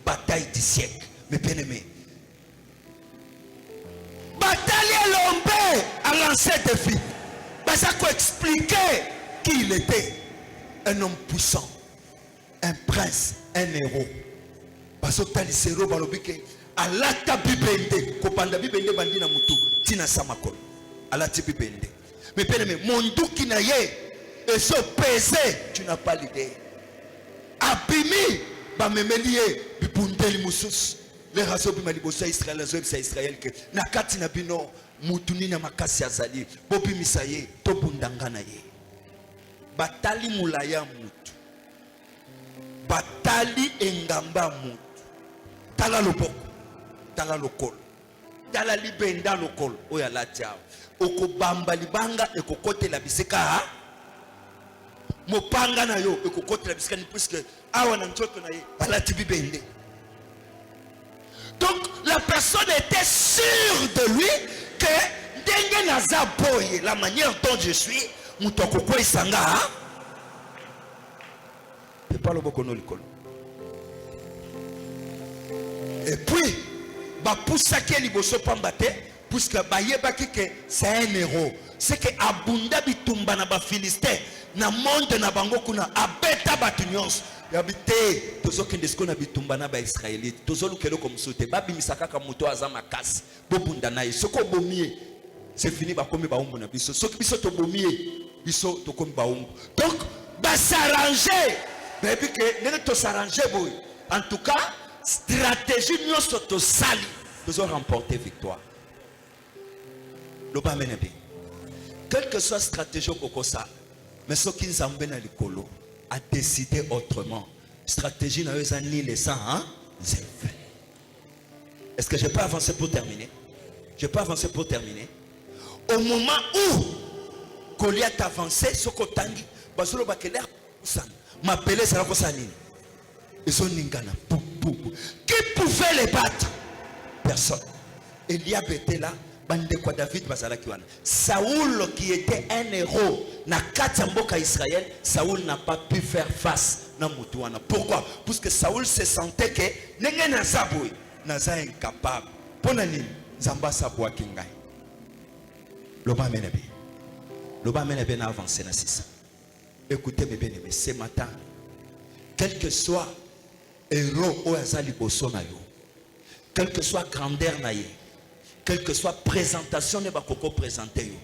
bataille du siècle, mes bien-aimés. Bataille Lombé a lancé des défi. Ça faut expliquer qui il était. un homme puissant, un prince, un héros. Bazotalisero balobike alata bibende kopanda bibende bandina mutu tina samakolo alati bibende. Mais bien aimé, monduki na ye eso pesé, tu n'as pas l'idée. Abimi ba memelie bibundeli musus les raso bimali bosa Israël azo bisa Israël que na kati na bino mutu nina makasi azali bobi misaye to bundanga na ye. Batali mulaya mutu, batali engamba mutu, tala loboko, tala lokolo, tala libenda lokolo, oya latia, oko bamba libanga eko kote la biseka, mopanga na yo eko kote la biseka ni puisque awa na nchoto na ye, alati bibende. Donc la personne était sûre de lui que dengue naza boye, la manière dont je suis. Et puis bapusaki liboso pambate puisque bayebaki que c'est un héros. C'est que abunda bitumba na ba Philistin na monde na bango kuna abeta batunyons yabite tozokende siko na bitumba na ba Israélite tozolukelo comme soute babimisaka ka moto azama kasi bobunda na ye soko bomie. C'est fini ba komi ba umbu na biso soki biso to bomie biso to komi ba umbu. Donc ba s'arranger baby que nene to s'arranger boy. En tout cas stratégie nyonso to sali nous remporter victoire. Loba menebe quelle que soit stratégie kokosa mais ce qui nzambe na likolo a décidé autrement stratégie na eza ni les 100 hein. Est-ce que je peux avancer pour terminer? Je peux avancer pour terminer. Au moment où Goliath avançait, Sokotangi, Basolo Bakeler, m'appelait Sarakosani. Ils sont Ningana. Qui pouvait les battre? Personne. Eliab était là, Bande kwa David Bazalakiwana. Saoul qui était un héros, na Katamboka Israël, Saoul n'a pas pu faire face na Moutouana. Pourquoi? Parce que Saoul se sentait que Nengena Saboui, Naza incapable. Ponani, Zamba Saboua Kingai. Loba menebe. Loba menebe n'a avancé na sisa. Écoutez mes bien-aimés, ce matin, quel que soit héros ou azali boso na yo, quel que soit grandeur na ye, quelle que soit présentation ne bakoko présenter yo,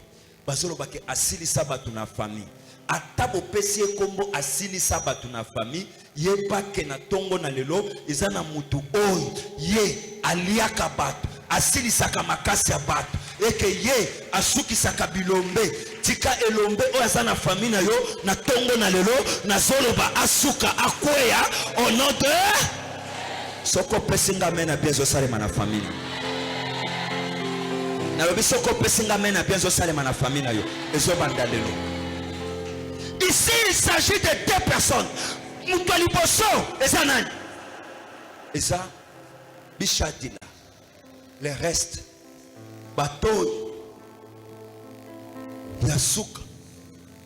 bazolo bake asili sabatu na famille. Atabo pesi kombo asili sabatu na famille, ye bake na tongo na lelo, izana mutu oy, ye aliaka batu, asili saka makasi ya batu. Et que ye asuki sakabilombe tika elombe oya na famille na yo na tongo na lelo na zoloba asuka akweya au nom de soko pesinga mena bien salema na famille na lobi soko pesinga mena bien salema na famille na yo ezo banda lelo. Ici il s'agit de deux personnes mutali boso ezanani eza bishadila le reste bateau yasuka.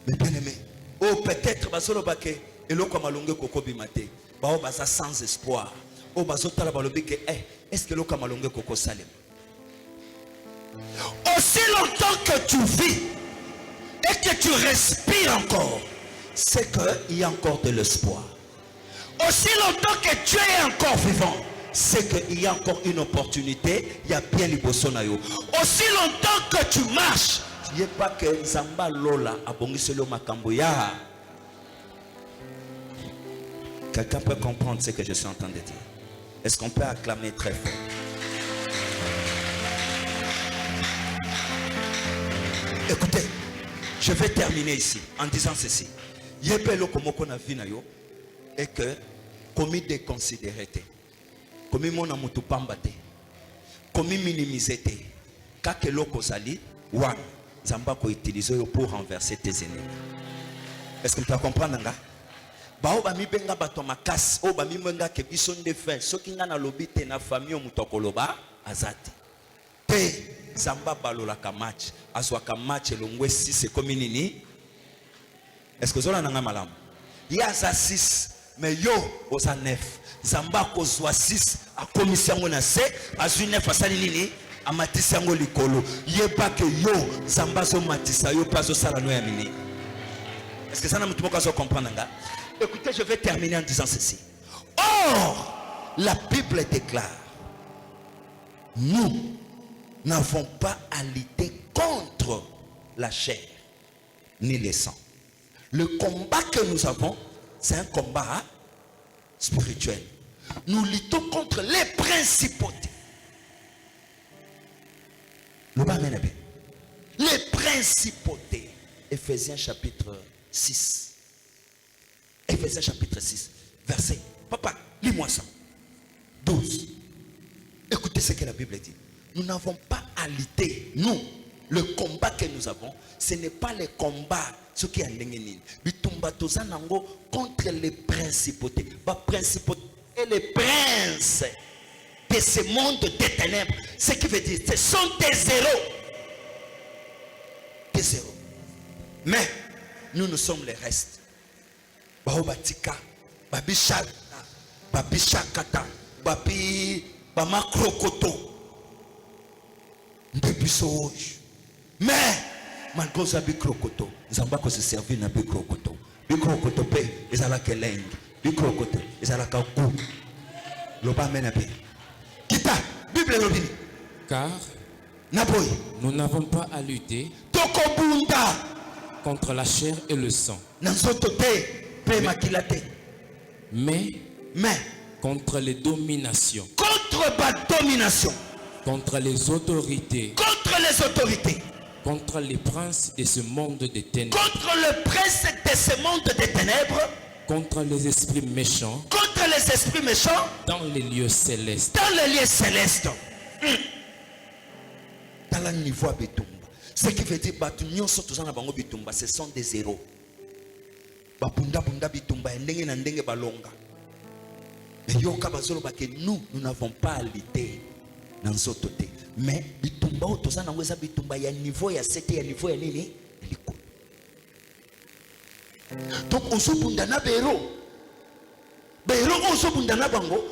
Mais bien aimé, oh peut-être basolo bake eloko malonge koko bimate bao baza sans espoir oh bazota la balobi que est-ce que eloko malonge koko salem. Aussi longtemps que tu vis et que tu respires encore, c'est qu'il y a encore de l'espoir. Aussi longtemps que tu es encore vivant, c'est qu'il y a encore une opportunité, il y a bien les bosonayo. Aussi longtemps que tu marches, il n'y a pas que Zamba Lola a bongiselo makamboya. Quelqu'un peut comprendre ce que je suis en train de dire? Est-ce qu'on peut acclamer très fort? Écoutez, je vais terminer ici en disant ceci. Yepelo komoko na vinayo et que commis déconsidéré. Comme mon amutu pambate, comme minimiser te, kakelo kozali, wan, zamba ko utiliser pour renverser tes ennemis. Est-ce que tu comprends nga? Ba oba mi benga bato makasi, oba mi benga ke biso ndefe, soki nga na lobi te na famille mutokoloba azati. Te zamba balola ka match, azwa ka match elongwe 6 comme nini? Est-ce que zola nanga malam? Ya za 6, mais yo oza 9. Zamba kozwa 6 a commission na se azwi 9 asali nini amatisa ngo likolo yeba ke yo zamba zo matisa yo pazo sala no ya mini. Est-ce que ça n'a pas comprendre? Écoutez, je vais terminer en disant ceci. Or, la Bible déclare, nous n'avons pas à lutter contre la chair ni le sang. Le combat que nous avons, c'est un combat spirituel. Nous luttons contre les principautés. Les principautés. Éphésiens chapitre 6. Éphésiens chapitre 6. Verset. Papa, lis-moi ça. 12. Écoutez ce que la Bible dit. Nous n'avons pas à lutter. Nous, le combat que nous avons, ce n'est pas le combat. Ce qui est contre les principautés. Et les princes de ce monde des ténèbres. Ce qui veut dire, ce sont des héros. Des héros. Mais nous sommes les restes. Baobatika, Babishaka, Babishakata, Bamakrokoto. Mais malgré ça, Bikrokoto, nous avons pas se servir dans Bikrokoto. Bikrokoto, ils ont la keleng. Bikrokoto, ils ont la kakou. Loba menape. Kita, Bible lobini. Car Naboy. nous n'avons pas à lutter Tokobunda. contre la chair et le sang, mais contre les dominations, contre la domination, contre les autorités, contre les princes de ce monde des ténèbres, contre le prince de ce monde des ténèbres, contre les esprits méchants, dans les lieux célestes. Dans le niveau à Bitumba. Ce qui veut dire que ce sont des héros. Nous n'avons pas à lutter dans nos côtés. Mais Bitumba, il y a un niveau, il y a un niveau, il y a donc, on se bundana béro. Béro, on se bundana bango.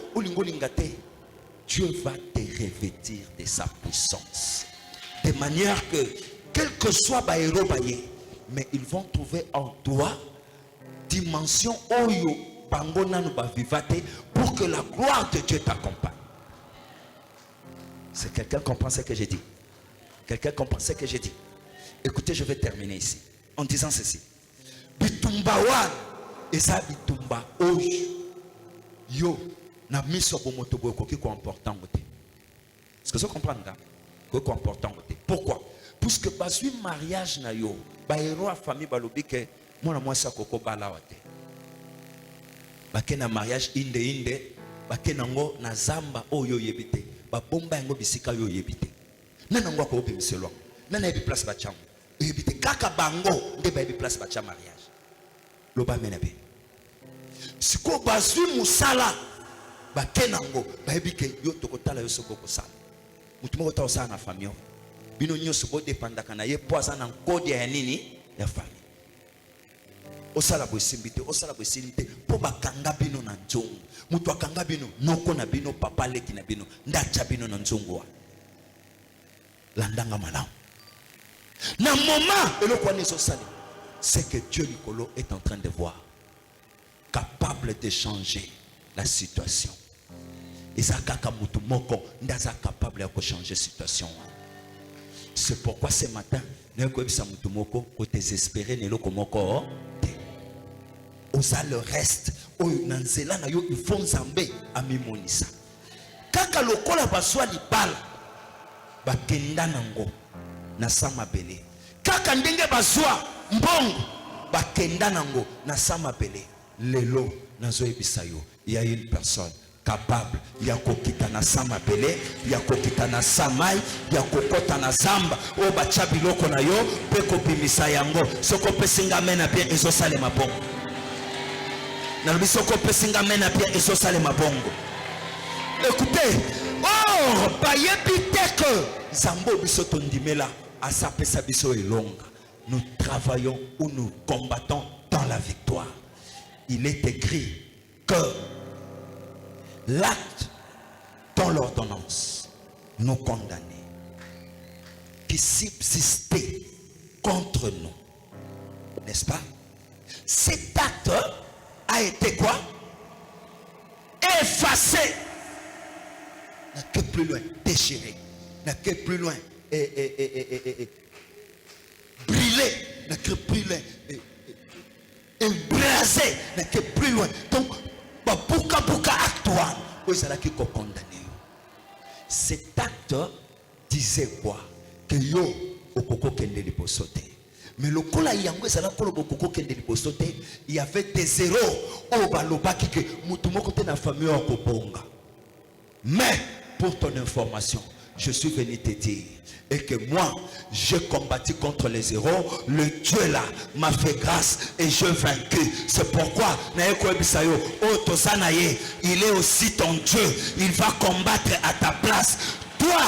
Dieu va te revêtir de sa puissance. De manière que, quel que soit Baïro Baye, mais ils vont trouver en toi dimension oyo bangona nous vivate pour que la gloire de Dieu t'accompagne. C'est quelqu'un comprend ce que j'ai dit? Quelqu'un comprend ce que j'ai dit? Écoutez, je vais terminer ici en disant ceci. Bitumba wan eza bitumba oyo yo na miso bomoto boyo koki ko important côté. Est-ce que vous comprenez là? Ko important côté. Pourquoi? Puisque basui mariage na yo, ba héros a famille balobi ke mona mwasa koko bala wate. Ba ke na mariage inde ba ke nango na zamba oyo yebite. Ba bomba yango bisika yo yebite. Nana ngo ko obi miselo. Nana yebi place ba cham. Yebite kaka bango nde ba yebi place ba cham mariage. Loba menabe. Siko basui musala ba ke nango ba yebi ke yo tokotala yo soko ko sala. Mutumo ko ta na famille. Bino nyoso bo dépenda kana ye poisa na code ya nini ya famille. Osala bo simbite, osala bo sinite po bakanga bino na nzongo. Mutu akanga bino noko na bino papa leki na bino ndacha bino na nzongo wa. Landanga malamu. Na moment eloko wana sali, c'est que Dieu Nicolo est en train de voir, capable de changer la situation. Isakaka mutu moko ndaza capable de changer la situation. C'est pourquoi ce matin, nous avons désespéré, nous avons le reste. Ils font zambé à mimonisa. Kaka lokola baswa libala bakenda nango na sama bele. Kaka ndenge baswa mbongo bakenda nango na sama bele. Lelo nazo ebisayo. Il y a une personne capable ya kokita na sama bele, ya kokita na samai, ya kokota na zamba o bacha biloko na yo pe kopimisa yango soko pesinga mena bien ezo sale mabongo na bisoko pesinga mena bien ezo sale mabongo. Écoutez, oh bayebi que zambo biso tondimela asa pesa biso elonga. Nous travaillons ou nous combattons dans la victoire. Il est écrit que l'acte dans l'ordonnance nous condamnait, qui subsistait contre nous, n'est-ce pas? Cet acte a été quoi? Effacé. N'a que plus loin, déchiré. N'a que plus loin, brûlé. N'a que plus loin, embrasé. N'a que plus loin. Donc, Babuka acte one. Où est-ce qu'il faut condamner? Cet acte disait quoi? Que yo, au koko kende liposote. Mais le kola yango ezala kolo bokoko kende liposote, il y avait des zéros au balobaki que mutumoko te na famille okobonga. Mais pour ton information, je suis venu te dire et que moi j'ai combattu contre les zéros. Le Dieu là m'a fait grâce et je vaincu. C'est pourquoi il est aussi ton Dieu. Il va combattre à ta place. Toi,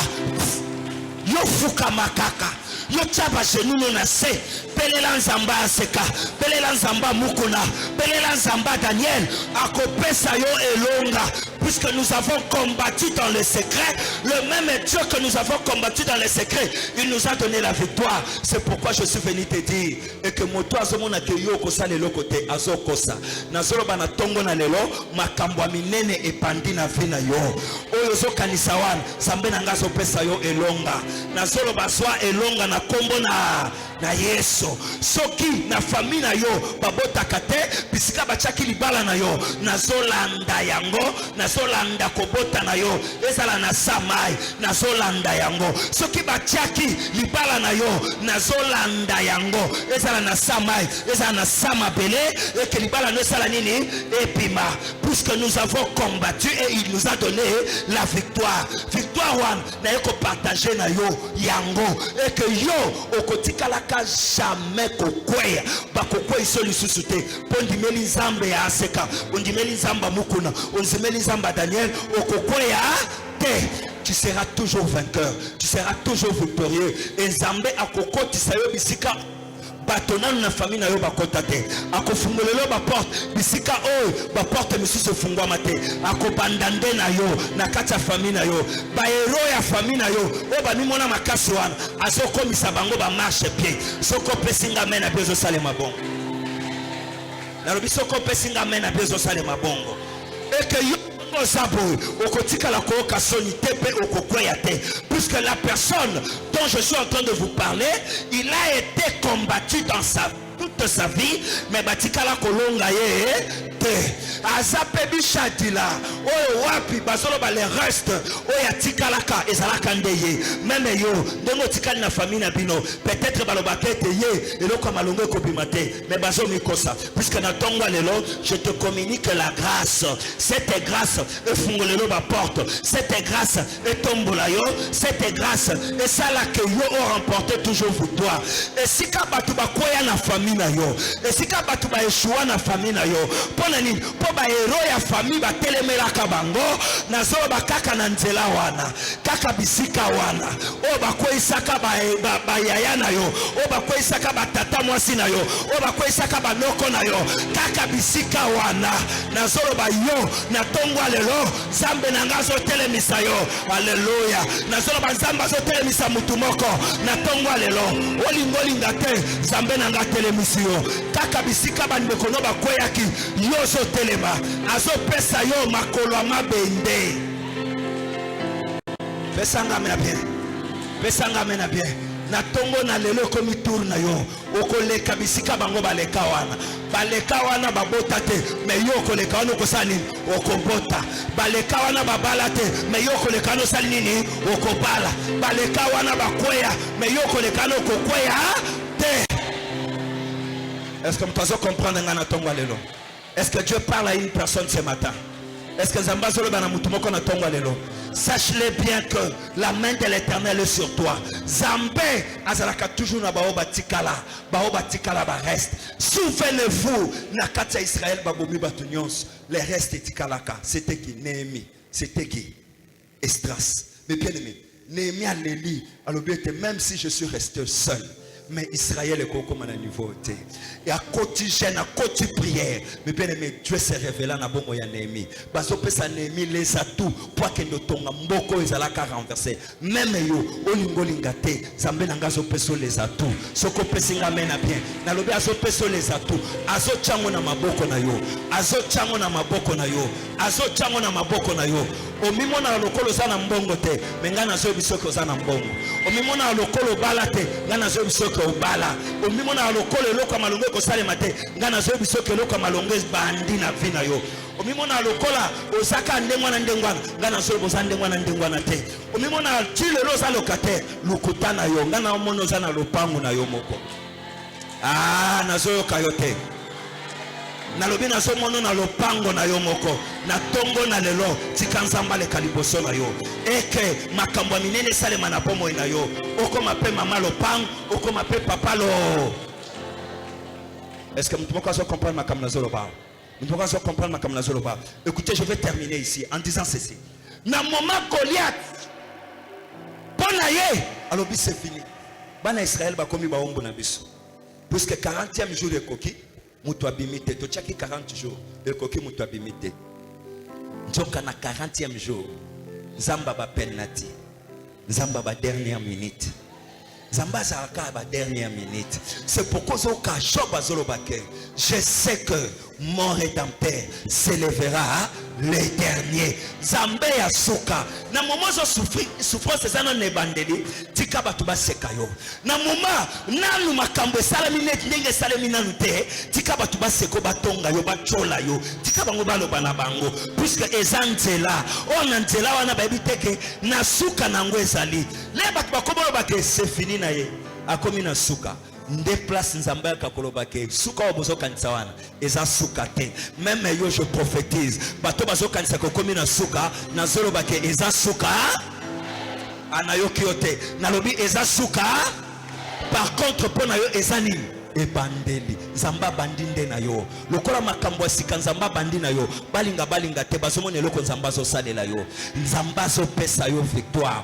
yo fuka makaka, yo tchaba genou na se, pelela nzamba aseka, pelela nzamba mukuna, pelela nzamba Daniel, akopesa yo elonga, puisque nous avons combattu dans le secret, le même Dieu que nous avons combattu dans le secret, il nous a donné la victoire. C'est pourquoi je suis venu te dire, et que moto azomona ke yo kosa lelo kote azokosa, nazolo bana tongo na lelo, makambwa minene epandi na vina yo, oyo zo kanisawan, zambe na ngazo pesa yo elonga, nazolo baswa elonga na kombo na Yesu. Soki na famille na yo babota kate bisika bachaki libala na yo nazolanda yango, nazolanda kobota na yo ezala na samai, nazolanda yango. Soki bachaki libala na yo nazolanda yango ezala na samai, ezala na sama bele et que libala no sala nini epima, puisque nous avons combattu et il nous a donné la victoire. Victoire one na eko partager na yo yango et que yo okotikalaka jamais kokweya bakokwe iso lisusu te. Pondimeli nzambe ya aseka, pondimeli nzamba mukuna, onzimeli nzamba Daniel, okokweya te. Tu seras toujours vainqueur, tu seras toujours victorieux. Et nzambe akokoti sayo bisika batonana na famille na yo bakota te, akofungolelo ba porte bisika oyo ba porte misusu fungwama te, akobandande na yo na kati ya famille na yo, ba hero ya famille na yo o ba mimona makasi wana azokomisa bango ba marche pied. Soko pesinga mena bezo salema bongo, na lobi soko pesinga mena bezo salema bongo, et que yo puisque la personne dont je suis en train de vous parler, il a été combattu dans toute sa vie, mais batikala kolonga ye te azape bichadila oyo wapi bazolo ba les restes oya tikalaka ezalaka ndeye même yo ndenge tikali na famille na bino peut-être balobakete ye eloko malongo kopimate mais bazo mikosa, puisque na tongo lelo je te communique la grâce. Cette grâce efungolelo ba porte, cette grâce etombola yo, cette grâce et ça là que yo ont remporté toujours victoire. Et si ka batu ba koya na famille na yo, et si ka batu ba eshua na famille na yo, pona nini po ba hero ya famille ba telemela ka bango na zo ba kaka na nzela wana kaka bisika wana o ba ko isaka ba yaya na yo, o ba ko isaka ba tata mwasi na yo, o ba ko isaka ba noko na yo kaka bisika wana na zo ba yo na tongwa lelo zambe na ngazo telemisa yo. Haleluya. Na zo ba zamba zo telemisa mutu moko na tongwa lelo olingolinga te zambe na ngazo telemisi yo kaka bisika bandeko no bakweyaki yo zo telema azo pesa yo makolo mabende. Pesanga mena bien, pesanga mena bien. Na tongo na lelo komi tour na yo okoleka bisika bango baleka wana babota te, me yo koleka wana okosani okobota, baleka wana babala te, me yo koleka wana osali nini okobala, baleka wana bakweya, me yo koleka wana okokweya te. Est-ce que vous comprenez ngana tongo lelo? Est-ce que Dieu parle à une personne ce matin? Est-ce que Zambazolo bana mutumoko na tongo lelo? Sache-le bien que la main de l'Éternel est sur toi. Zambé azalaka toujours na baoba tikala ba reste. Souvenez-vous na kati Israël babomi batunyons, les restes tikalaka. C'était qui? Néhémie. C'était qui? Esdras. Mais bien aimé, Néhémie a l'éli. Alors bien même si je suis resté seul, mais Israël est comme à niveau. Et à côté gêne, à côté prière, mais bien aimé, Dieu s'est révélé à bon moyen Néhémie. Baso pesa Néhémie les atouts pour que nous tonga mboko ezalaka renversé. Même yo olingo lingate, zambe nangazo peso les atouts. Soko pesinga mena bien. Na lobi azo peso les atouts. Azo chango na maboko na yo. Azo chango na maboko na yo. Azo chango na maboko na yo. Omimo na lokolo zana mbongo te, menga na zo bisoko zana mbongo. Omimo na lokolo bala te, ngana zo bisoko obala. Omimo na lokolo eloko malonge ko sale mate, ngana zo bisoko eloko malonge bandi na vina yo. Omimo na lokola osaka ndengwana ndengwana, ngana zo boza ndengwana ndengwana te. Omimo na chile lo za lokate, lukutana yo, ngana mono zana lopango na yo moko. Ah, na zo kayote. Na lobi na so mono na lopango na yo moko na tongo na lelo tikanzamba le kaliboso na yo eke makambo minene sale mana pomo na yo oko mape mama lopango oko mape papa lo. Est-ce que vous pouvez comprendre ma kamnazolo ba? Vous pouvez comprendre ma kamnazolo ba? Écoutez, je vais terminer ici en disant ceci. Na moment Goliath pona ye alors bi c'est fini. Bana Israël ba komi ba ombo na biso. Puisque 40e jour de coquille mutu abimite to chaki 40 jours de koki mutu abimite njoka na 40e jour zamba ba penalty zamba ba dernière minute zamba zaka ba dernière minute. C'est pourquoi zoka shoba zolobake je sais que mon rédempteur s'élèvera les derniers. Zambé ya suka na moment zo souffrance ezana ne bandeli tika batu ba sekayo na moment nanu makambo salami net ndenge salami nanu te tika batu ba seko batonga yo bachola yo tika bango baloba na bango puisque ezanzela on nzela wana ba biteke na suka nango ezali le batu bakobo ba ke c'est fini na ye akomi na suka. Nde place nzamba ya kakoloba ke suka obozo kanisa wana eza suka te. Même yo je prophétise bato bazo kanisa ko komi na suka na zolo ba ke eza suka anayoki yote nalobi eza suka. Par contre pona yo eza nini ebandeli zamba bandinde na yo lokola makambo sika nzamba bandi na yo balinga te bazomone loko nzamba zo salela yo nzamba zo pesa yo victoire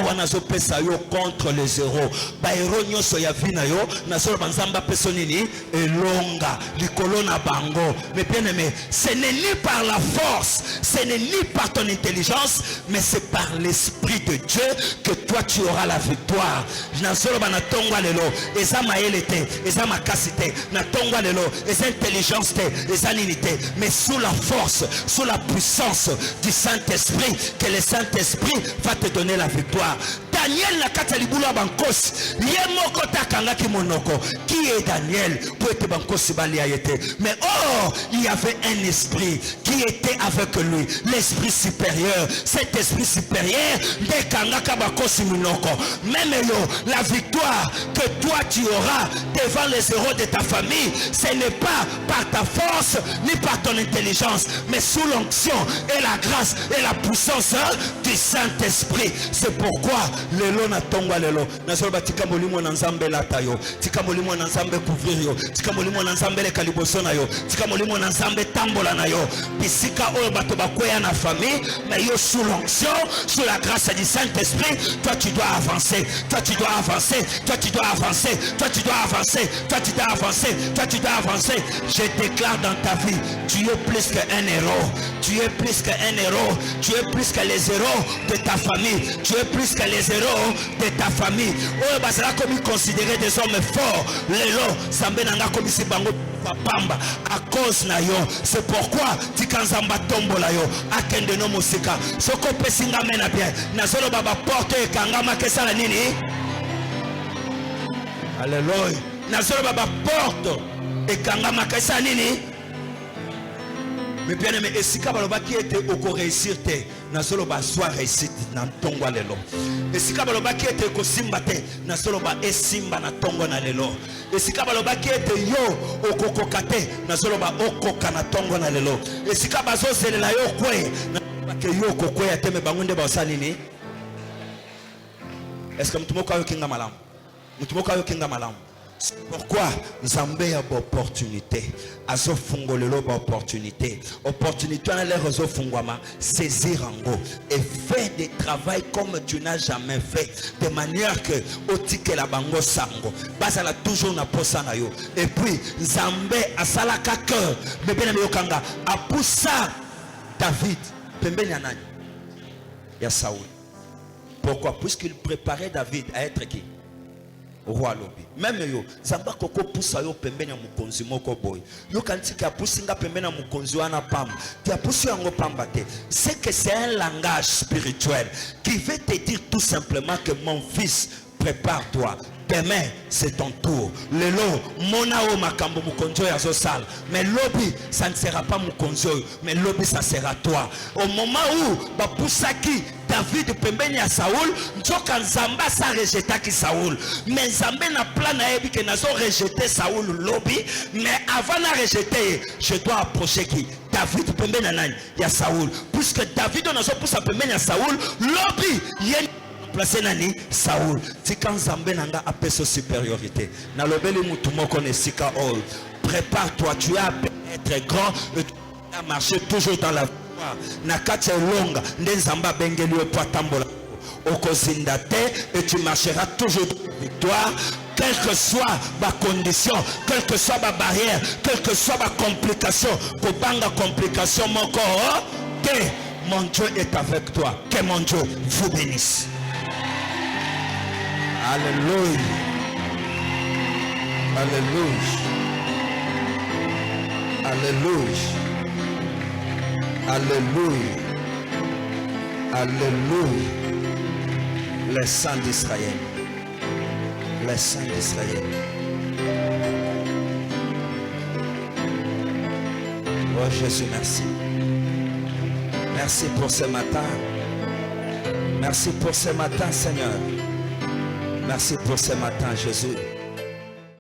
wana zo pesa yo contre les zéros ba hero nyoso ya vina yo na solo banzamba peso nini elonga likolo na bango. Mais bien aimé, ce n'est ni par la force, ce n'est ni par ton intelligence, mais c'est par l'esprit de Dieu que toi tu auras la victoire. Na solo bana tongwa lelo eza maele te eza makasi te na tongwa lelo eza intelligence te eza nini te, mais sous la force, sous la puissance du Saint-Esprit, que le Saint-Esprit va te donner la victoire. Daniel na kata libula bankos ye moko takanga ki monoko qui est Daniel pour être bankos bali ayete. Mais oh, il y avait un esprit qui était avec lui, l'esprit supérieur. Cet esprit supérieur de kanga ka bankos monoko. Même yo, la victoire que toi tu auras devant les héros de ta famille, ce n'est pas par ta force ni par ton intelligence, mais sous l'onction et la grâce et la puissance du Saint-Esprit. C'est pourquoi lelo na tongwa lelo na solo batika molimo na nzambe lata yo tika molimo na nzambe couvrir yo tika molimo na nzambe le kaliboso na yo tika molimo na nzambe tambola na yo bisika oyo bato bakoya na famille, mais yo sous l'onction, sous la grâce du Saint-Esprit, toi tu dois avancer, toi tu dois avancer, toi tu dois avancer, toi tu dois avancer, toi tu dois avancer, toi tu dois avancer. Je déclare dans ta vie, tu es plus qu'un héros, tu es plus qu'un héros, tu es plus que les héros de ta famille, tu es plus que les héros de ta famille. Oyo basala comme considéré des hommes forts, lelo sambe nanga comme si bango pamba à cause na yo. C'est pourquoi tikanzamba tombola yo akende no musika soko pesinga mena bien na solo baba porte ekangama kesala nini. Alléluia. Na solo baba porte ekangama kesala nini. Mais bien aimé, esika baloba qui était au réussir te na solo ba soit réussite na tongwa lelo. Esika baloba qui était ko simba te na solo ba esimba na tongo na lelo. Esika baloba qui était yo okokoka te na solo ba okoka na tongo na lelo. Esika bazo zelela yo kwe na ke yo kokwe ya teme bangunde ba salini. Est-ce que mtumoko ayo kinga malamu? Mtumoko ayo kinga malamu. Pourquoi Zambé a une opportunité. Azo fungolelo ba opportunité. Opportunité on a les réseaux fungwama saisir en go et faire des travail comme tu n'as jamais fait de manière que otike la bango sango. Basa la toujours na posa na yo. Et puis Zambé a salaka cœur. Bébé na yokanga a poussa David pembeni ya nani? Ya Saoul. Pourquoi? Puisqu'il préparait David à être qui? Roi lobi. Même yo, zamba koko poussa yo pembeni ya mukonzi moko boy. Yo kanti ka poussinga pembeni ya mukonzi wana pam. Ti a poussi yango pamba te. C'est que c'est un langage spirituel qui veut te dire tout simplement que mon fils, prépare-toi. Demain, c'est ton tour. Lelo, monao makambo mukonzo ya zosal. Mais lobby, ça ne sera pas mukonzo, mais lobby, ça sera toi. Au moment où, ba poussaki, David pembeni ya Saoul, nzoka Nzamba sa rejeta ki Saoul. Mais Nzambe na plan na ebi ke nazo rejeter Saoul lobby, mais avant na rejeter, je dois approcher qui? David pembeni na nani? Ya Saoul. Puisque David on nazo poussa pembeni ya Saoul, lobby, yen placé nani Saoul. Si quand Nzambe nanga appelle sa supériorité. Na lobeli mutu moko ne sika all. Prépare-toi, tu as être grand et tu as marché toujours dans la voie. Na kati longa nde Nzamba bengeli o tambola. Okozinda te et tu marcheras toujours dans la victoire. Quelle que soit ma condition, quelle que soit ma barrière, quelle que soit ma complication, kobanga complication mon corps, que mon Dieu est avec toi. Que mon Dieu vous bénisse. Alléluia. Alléluia. Alléluia. Alléluia. Alléluia. Les saints d'Israël. Les saints d'Israël. Oh Jésus, merci. Merci pour ce matin. Merci pour ce matin, Seigneur. Merci pour ce matin, Jésus.